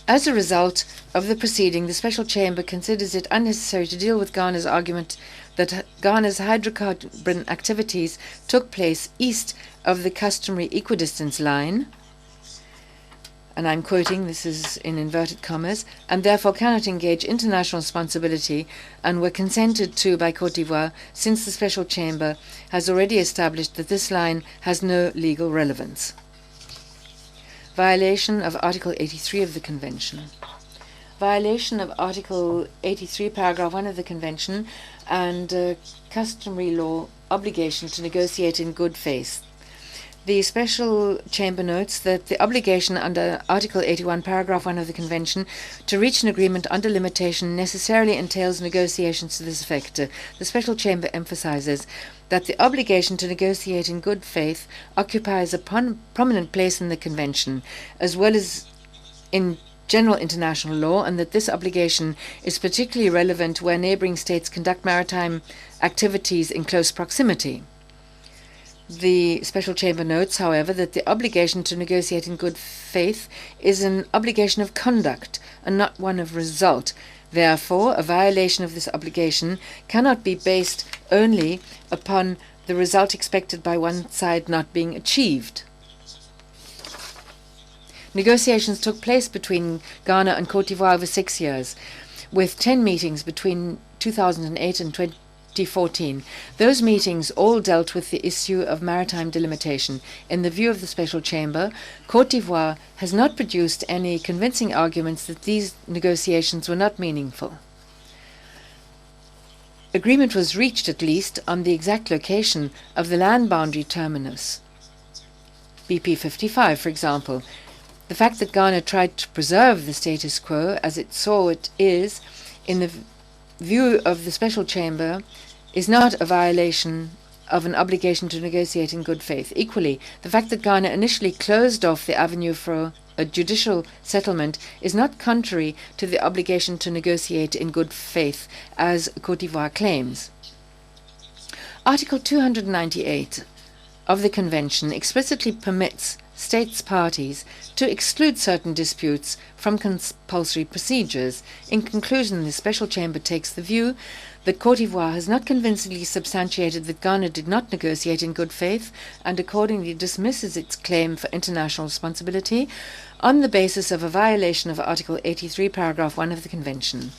As a result of the proceeding, the Special Chamber considers it unnecessary to deal with Ghana's argument that Ghana's hydrocarbon activities took place east of the customary equidistance line, and I'm quoting, this is in inverted commas, and therefore cannot engage international responsibility and were consented to by Côte d'Ivoire, since the Special Chamber has already established that this line has no legal relevance. Violation of Article 83 of the Convention. Violation of Article 83, Paragraph 1 of the Convention and customary law obligation to negotiate in good faith. The Special Chamber notes that the obligation under Article 81, Paragraph 1 of the Convention to reach an agreement under limitation necessarily entails negotiations to this effect. The Special Chamber emphasizes that the obligation to negotiate in good faith occupies a prominent place in the Convention, as well as in general international law, and that this obligation is particularly relevant where neighbouring states conduct maritime activities in close proximity. The Special Chamber notes, however, that the obligation to negotiate in good faith is an obligation of conduct and not one of result. Therefore, a violation of this obligation cannot be based only upon the result expected by one side not being achieved. Negotiations took place between Ghana and Côte d'Ivoire over 6 years, with 10 meetings between 2008 and 2014. Those meetings all dealt with the issue of maritime delimitation. In the view of the Special Chamber, Côte d'Ivoire has not produced any convincing arguments that these negotiations were not meaningful. Agreement was reached, at least, on the exact location of the land boundary terminus. BP 55, for example. The fact that Ghana tried to preserve the status quo as it saw it is, in the view of the Special Chamber, is not a violation of an obligation to negotiate in good faith. Equally, the fact that Ghana initially closed off the avenue for a judicial settlement is not contrary to the obligation to negotiate in good faith, as Côte d'Ivoire claims. Article 298 of the Convention explicitly permits states parties to exclude certain disputes from compulsory procedures. In conclusion, the Special Chamber takes the view that Côte d'Ivoire has not convincingly substantiated that Ghana did not negotiate in good faith, and accordingly dismisses its claim for international responsibility on the basis of a violation of Article 83, Paragraph 1 of the Convention.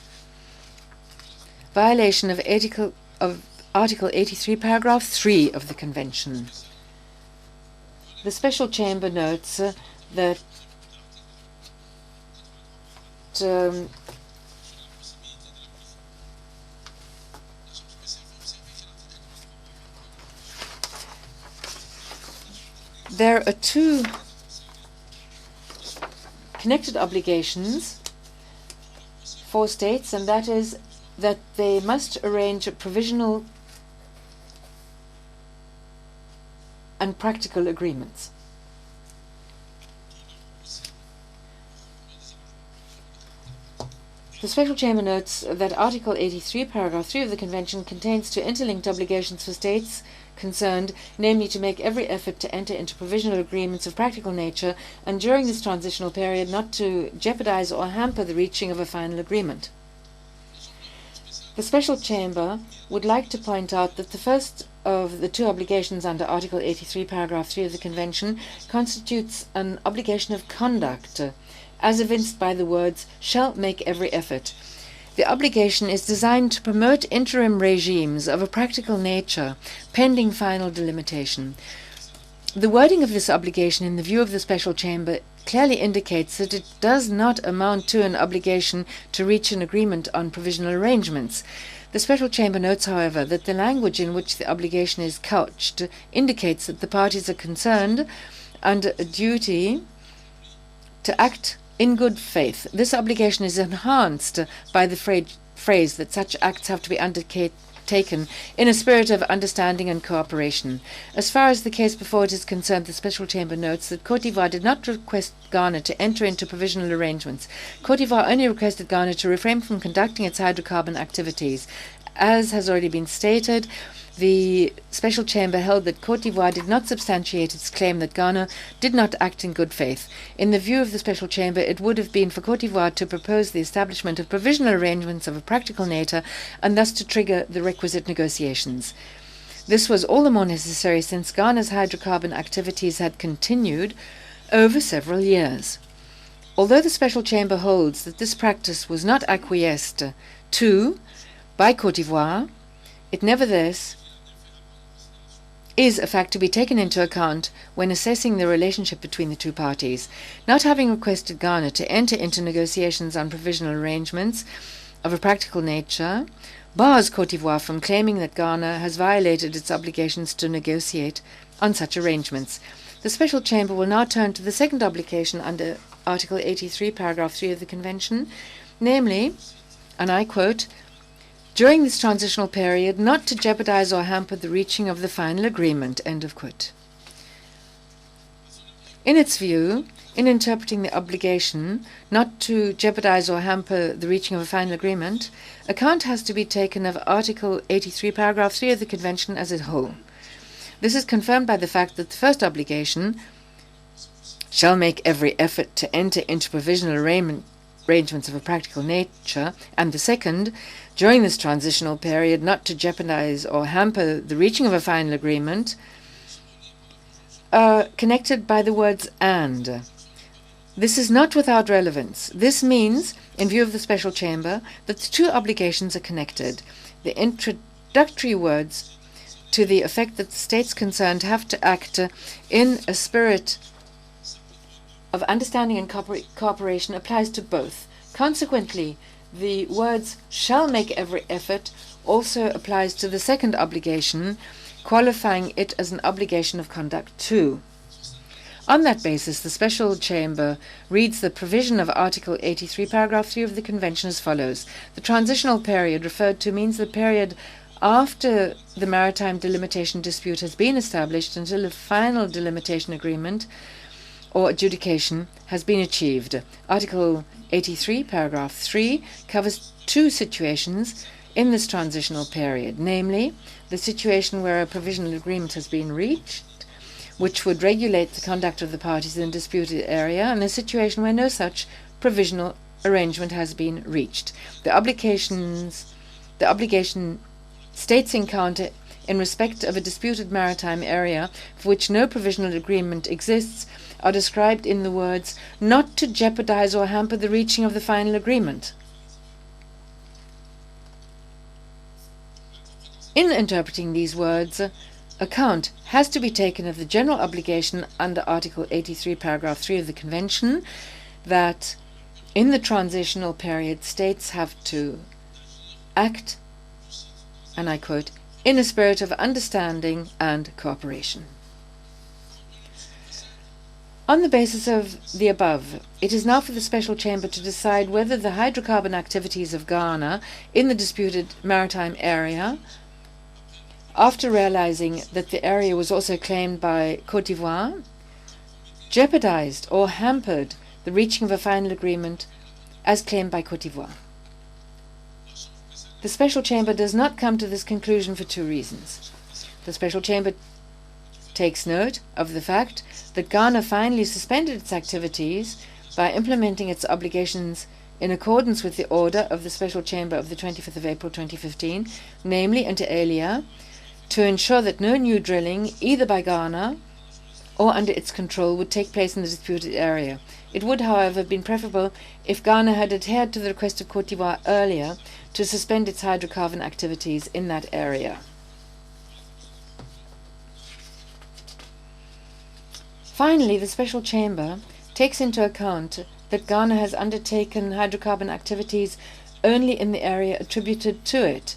Violation of Article 83, Paragraph 3 of the Convention. The Special Chamber notes that there are two connected obligations for states, and that is that they must arrange a provisional and practical agreements. The Special Chamber notes that Article 83, Paragraph 3 of the Convention contains two interlinked obligations for states concerned, namely to make every effort to enter into provisional agreements of practical nature, and during this transitional period not to jeopardize or hamper the reaching of a final agreement. The Special Chamber would like to point out that the first of the two obligations under Article 83, Paragraph 3 of the Convention constitutes an obligation of conduct, as evinced by the words, shall make every effort. The obligation is designed to promote interim regimes of a practical nature, pending final delimitation. The wording of this obligation, in the view of the Special Chamber, clearly indicates that it does not amount to an obligation to reach an agreement on provisional arrangements. The Special Chamber notes, however, that the language in which the obligation is couched indicates that the parties are concerned under a duty to act in good faith. This obligation is enhanced by the phrase that such acts have to be taken in a spirit of understanding and cooperation. As far as the case before it is concerned, the Special Chamber notes that Côte d'Ivoire did not request Ghana to enter into provisional arrangements. Côte d'Ivoire only requested Ghana to refrain from conducting its hydrocarbon activities. As has already been stated, the Special Chamber held that Côte d'Ivoire did not substantiate its claim that Ghana did not act in good faith. In the view of the Special Chamber, it would have been for Côte d'Ivoire to propose the establishment of provisional arrangements of a practical nature and thus to trigger the requisite negotiations. This was all the more necessary since Ghana's hydrocarbon activities had continued over several years. Although the Special Chamber holds that this practice was not acquiesced to by Côte d'Ivoire, it nevertheless is a fact to be taken into account when assessing the relationship between the two parties. Not having requested Ghana to enter into negotiations on provisional arrangements of a practical nature bars Côte d'Ivoire from claiming that Ghana has violated its obligations to negotiate on such arrangements. The Special Chamber will now turn to the second obligation under Article 83, Paragraph 3 of the Convention, namely, and I quote, during this transitional period, not to jeopardize or hamper the reaching of the final agreement, end of quote. In its view, in interpreting the obligation not to jeopardize or hamper the reaching of a final agreement, account has to be taken of Article 83, Paragraph 3 of the Convention as a whole. This is confirmed by the fact that the first obligation shall make every effort to enter into provisional arrangements of a practical nature, and the second, during this transitional period, not to jeopardize or hamper the reaching of a final agreement, are connected by the words "and." This is not without relevance. This means, in view of the Special Chamber, that the two obligations are connected. The introductory words to the effect that the states concerned have to act in a spirit of understanding and cooperation applies to both. Consequently, the words shall make every effort also applies to the second obligation, qualifying it as an obligation of conduct too. On that basis, the Special Chamber reads the provision of Article 83, Paragraph 3 of the Convention as follows. The transitional period referred to means the period after the maritime delimitation dispute has been established until a final delimitation agreement or adjudication has been achieved. Article 83, Paragraph 3 covers two situations in this transitional period, namely, the situation where a provisional agreement has been reached, which would regulate the conduct of the parties in the disputed area, and a situation where no such provisional arrangement has been reached. The obligation states encounter in respect of a disputed maritime area for which no provisional agreement exists are described in the words not to jeopardize or hamper the reaching of the final agreement. In interpreting these words, account has to be taken of the general obligation under Article 83, Paragraph 3 of the Convention that in the transitional period states have to act, and I quote, in a spirit of understanding and cooperation. On the basis of the above, it is now for the Special Chamber to decide whether the hydrocarbon activities of Ghana in the disputed maritime area, after realizing that the area was also claimed by Côte d'Ivoire, jeopardized or hampered the reaching of a final agreement as claimed by Côte d'Ivoire. The Special Chamber does not come to this conclusion for two reasons. The Special Chamber takes note of the fact that Ghana finally suspended its activities by implementing its obligations in accordance with the order of the Special Chamber of the 25th of April 2015, namely inter alia, to ensure that no new drilling, either by Ghana or under its control, would take place in the disputed area. It would, however, have been preferable if Ghana had adhered to the request of Côte d'Ivoire earlier to suspend its hydrocarbon activities in that area. Finally, the Special Chamber takes into account that Ghana has undertaken hydrocarbon activities only in the area attributed to it.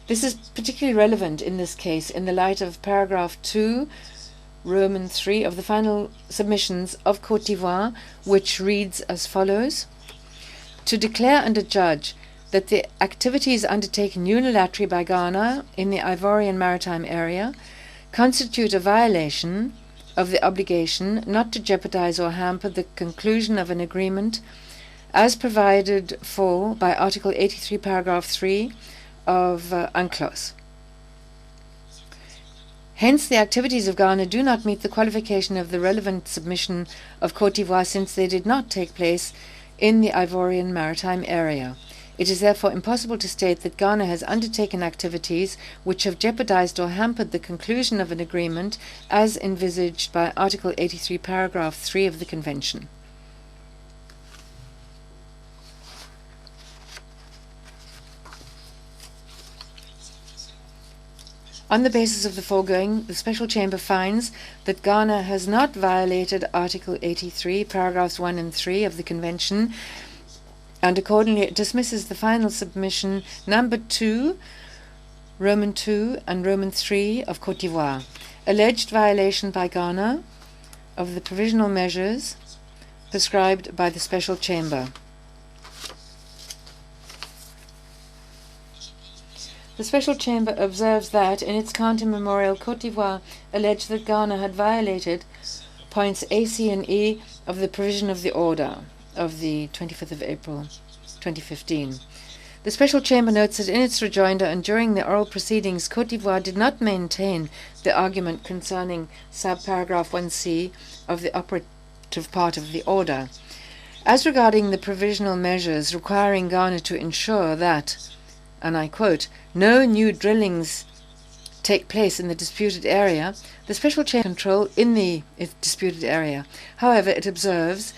This is particularly relevant in this case in the light of Paragraph 2, Roman 3 of the final submissions of Côte d'Ivoire, which reads as follows: to declare and adjudge that the activities undertaken unilaterally by Ghana in the Ivorian Maritime area constitute a violation of the obligation not to jeopardize or hamper the conclusion of an agreement as provided for by Article 83, Paragraph 3 of ITLOS. Hence, the activities of Ghana do not meet the qualification of the relevant submission of Côte d'Ivoire, since they did not take place in the Ivorian Maritime area. It is therefore impossible to state that Ghana has undertaken activities which have jeopardized or hampered the conclusion of an agreement as envisaged by Article 83, Paragraph 3 of the Convention. On the basis of the foregoing, the Special Chamber finds that Ghana has not violated Article 83, Paragraphs 1 and 3 of the Convention, and accordingly it dismisses the final submission number 2, Roman 2 and Roman 3 of Côte d'Ivoire. Alleged violation by Ghana of the provisional measures prescribed by the Special Chamber. The Special Chamber observes that, in its counter memorial, Côte d'Ivoire alleged that Ghana had violated points A, C, and E of the provision of the order of the 25th of April 2015. The Special Chamber notes that in its rejoinder and during the oral proceedings, Côte d'Ivoire did not maintain the argument concerning subparagraph 1c of the operative part of the order. As regarding the provisional measures requiring Ghana to ensure that, and I quote, no new drillings take place in the disputed area, the Special Chamber control in the disputed area. However, it observes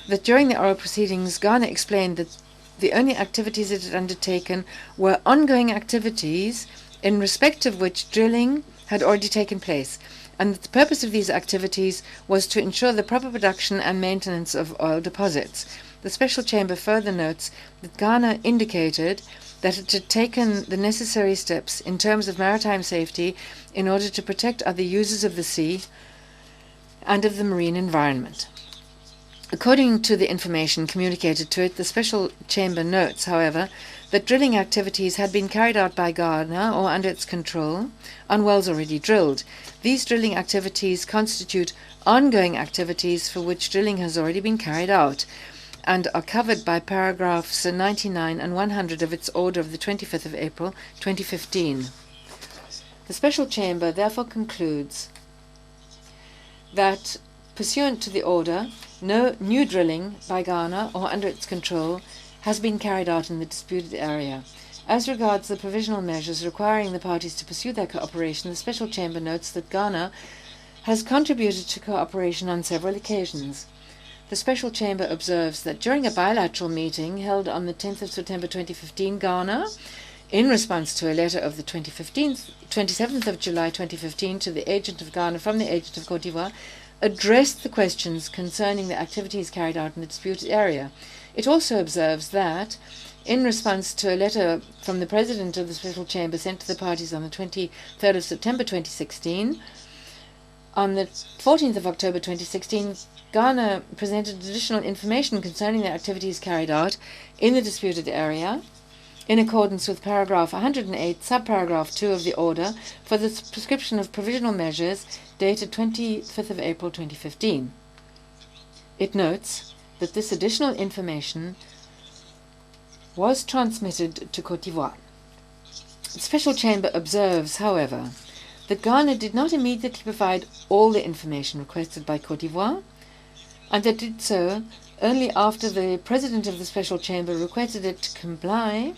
that during the oral proceedings, Ghana explained that the only activities it had undertaken were ongoing activities in respect of which drilling had already taken place, and that the purpose of these activities was to ensure the proper production and maintenance of oil deposits. The Special Chamber further notes that Ghana indicated that it had taken the necessary steps in terms of maritime safety in order to protect other users of the sea and of the marine environment. According to the information communicated to it, the Special Chamber notes, however, that drilling activities had been carried out by Ghana or under its control on wells already drilled. These drilling activities constitute ongoing activities for which drilling has already been carried out, and are covered by paragraphs 99 and 100 of its order of the 25th of April 2015. The Special Chamber therefore concludes that, pursuant to the order, no new drilling by Ghana or under its control has been carried out in the disputed area. As regards the provisional measures requiring the parties to pursue their cooperation, the Special Chamber notes that Ghana has contributed to cooperation on several occasions. The Special Chamber observes that during a bilateral meeting held on the 10th of September 2015, Ghana, in response to a letter of the 27th of July 2015 to the agent of Ghana from the agent of Côte d'Ivoire, addressed the questions concerning the activities carried out in the disputed area. It also observes that, in response to a letter from the President of the Special Chamber sent to the parties on the 23rd of September 2016, on the 14th of October 2016, Ghana presented additional information concerning the activities carried out in the disputed area in accordance with paragraph 108, subparagraph 2 of the order for the prescription of provisional measures dated 25th of April 2015. It notes that this additional information was transmitted to Côte d'Ivoire. The Special Chamber observes, however, that Ghana did not immediately provide all the information requested by Côte d'Ivoire, and that did so only after the President of the Special Chamber requested it to comply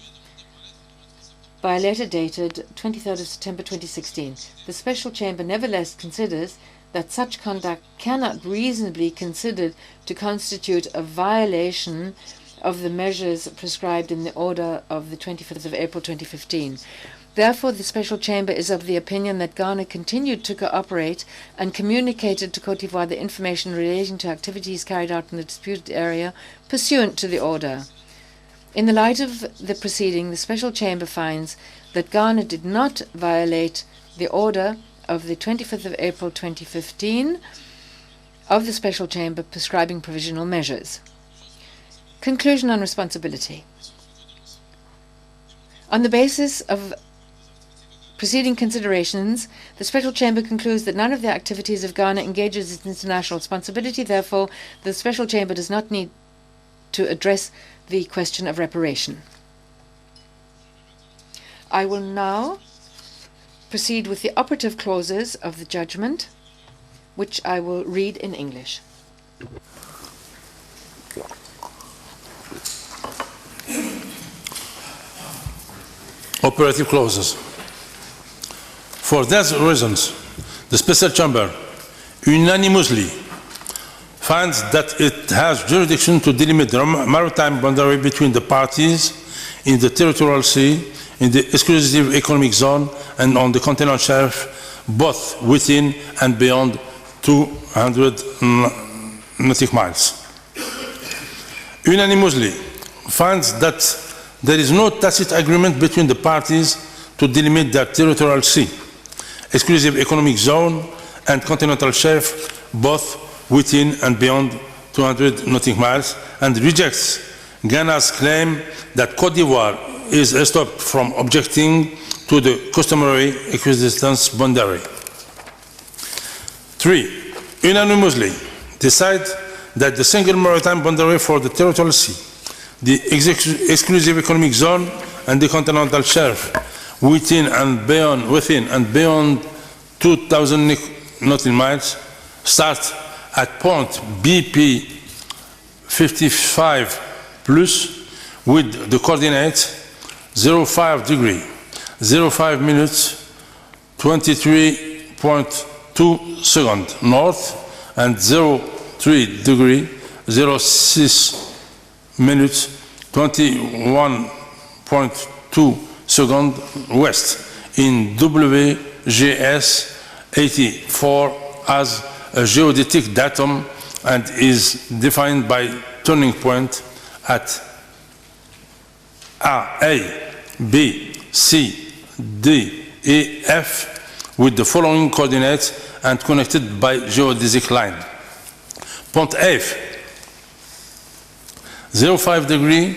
by a letter dated 23rd of September 2016. The Special Chamber nevertheless considers that such conduct cannot reasonably considered to constitute a violation of the measures prescribed in the order of the 25th of April 2015. Therefore, the Special Chamber is of the opinion that Ghana continued to cooperate and communicated to Côte d'Ivoire the information relating to activities carried out in the disputed area pursuant to the order. In the light of the proceeding, the Special Chamber finds that Ghana did not violate the order of the 25th of April 2015 of the Special Chamber prescribing provisional measures. Conclusion on responsibility. On the basis of preceding considerations, the Special Chamber concludes that none of the activities of Ghana engages its international responsibility. Therefore, the Special Chamber does not need to address the question of reparation. I will now proceed with the operative clauses of the judgment, which I will read in English. Operative clauses. For these reasons, the Special Chamber unanimously finds that it has jurisdiction to delimit the maritime boundary between the parties in the territorial sea, in the exclusive economic zone, and on the continental shelf, both within and beyond 200 nautical miles. Unanimously finds that there is no tacit agreement between the parties to delimit their territorial sea, exclusive economic zone, and continental shelf, both within and beyond 200 nautical miles, and rejects Ghana's claim that Côte d'Ivoire is stopped from objecting to the customary equidistance boundary. 3. Unanimously decide that the single maritime boundary for the territorial sea, the exclusive economic zone, and the continental shelf within and beyond 2,000 nautical miles start at point BP 55 plus with the coordinates 05 degree, 05 minutes, 23.2 seconds north, and 03 degree, 06 minutes, 21.2 seconds west in WGS 84 as a geodetic datum and is defined by turning point at A, B, C, D, E, F with the following coordinates and connected by geodesic line. Point F, 05 degree,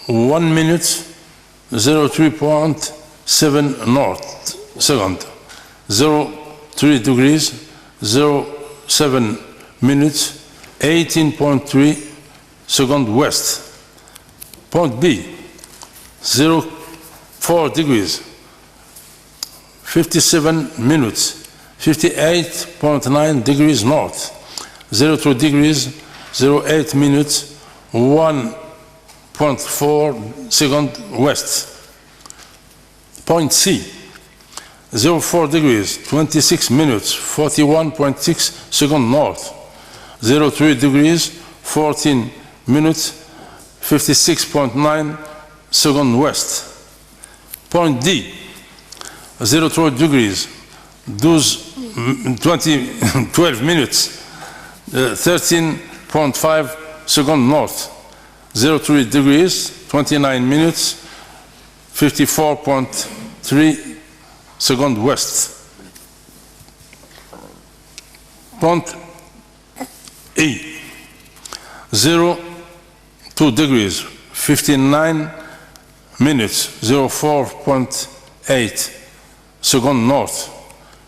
1 minute, 03.7 north, second, 03 degrees, 07 minutes, 18.3 second west. Point B, 04 degrees, 57 minutes, 58.9 degrees north, 02 degrees, 08 minutes, 1.4 second west. Point C, 04 degrees, 26 minutes, 41.6 second north, 03 degrees, 14 minutes, 56.9 second west. Point D, 03 degrees, 12 minutes, 13.5 second north, 03 degrees, 29 minutes, 54.3 second west. Point E, 02 degrees, 59 minutes, 04.8 second north,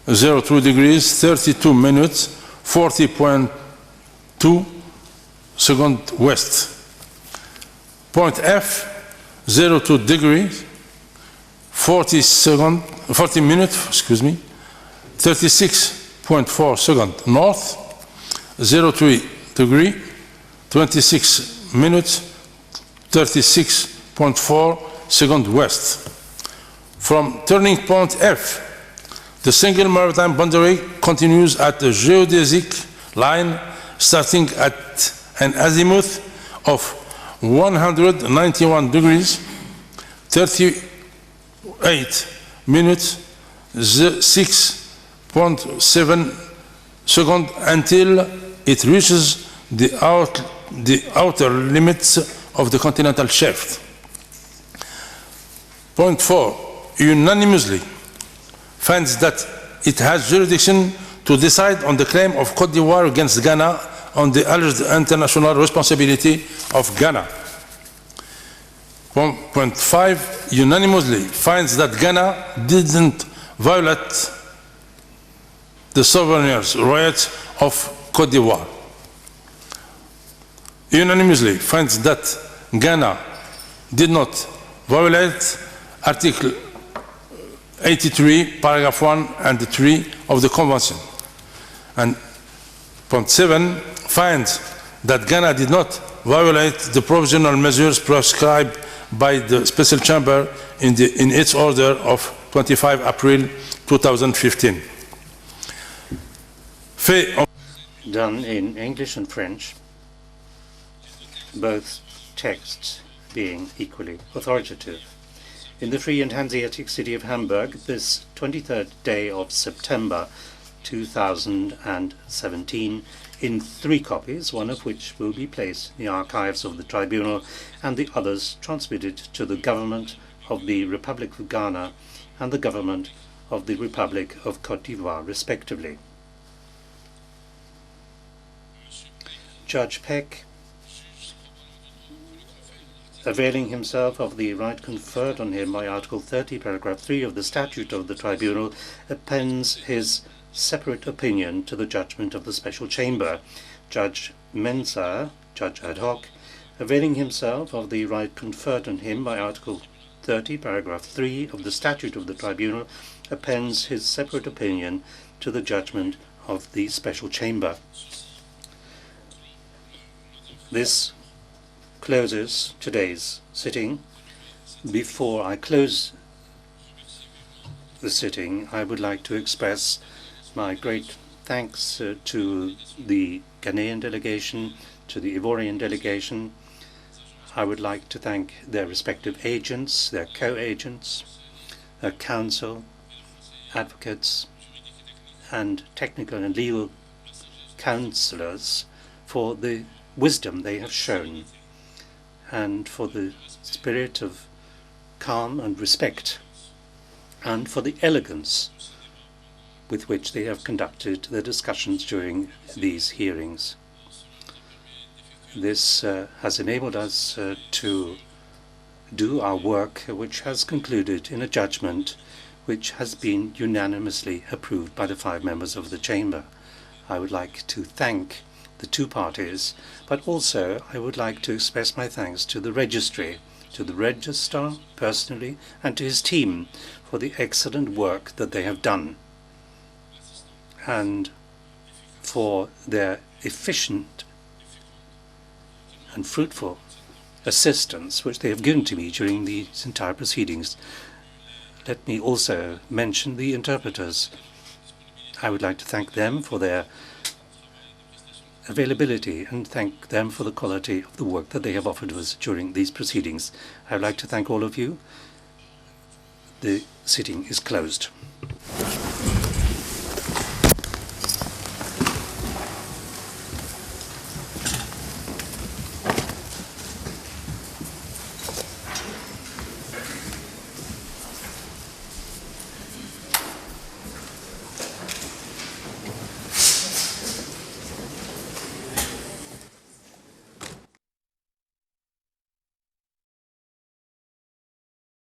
02 degrees, 32 minutes, 40.2 second west. Point F, 02 degrees, 40 minutes, 36.4 second north, 03 degree, 26 minutes, 36.4 second west. From turning point F, the single maritime boundary continues at a geodesic line starting at an azimuth of 191 degrees, 38 minutes, 6.7 seconds until it reaches the outer limits of the continental shelf. Point 4, unanimously finds that it has jurisdiction to decide on the claim of Côte d'Ivoire against Ghana on the alleged international responsibility of Ghana. Point 5 unanimously finds that Ghana didn't violate the sovereign rights of Côte d'Ivoire. Unanimously finds that Ghana did not violate Article 83, paragraph 1 and 3 of the Convention. And point 7 finds that Ghana did not violate the provisional measures prescribed by the Special Chamber in its order of 25 April 2015. Done in English and French, both texts being equally authoritative. In the free and Hanseatic city of Hamburg, this 23rd day of September 2017, in 3 copies, one of which will be placed in the archives of the Tribunal and the others transmitted to the government of the Republic of Ghana and the government of the Republic of Côte d'Ivoire, respectively. Judge Peck, availing himself of the right conferred on him by Article 30, paragraph 3 of the Statute of the Tribunal, appends his separate opinion to the judgment of the Special Chamber. Judge Mensah, Judge ad hoc, availing himself of the right conferred on him by Article 30, paragraph 3 of the Statute of the Tribunal, appends his separate opinion to the judgment of the Special Chamber. This closes today's sitting. Before I close the sitting, I would like to express my great thanks to the Ghanaian delegation, to the Ivorian delegation. I would like to thank their respective agents, their co-agents, their counsel, advocates, and technical and legal counselors for the wisdom they have shown and for the spirit of calm and respect and for the elegance with which they have conducted the discussions during these hearings. This has enabled us to do our work, which has concluded in a judgment which has been unanimously approved by the 5 members of the Chamber. I would like to thank the 2 parties, but also I would like to express my thanks to the registry, to the registrar personally, and to his team for the excellent work that they have done, and for their efficient and fruitful assistance which they have given to me during these entire proceedings. Let me also mention the interpreters. I would like to thank them for their availability and thank them for the quality of the work that they have offered us during these proceedings. I would like to thank all of you. The sitting is closed.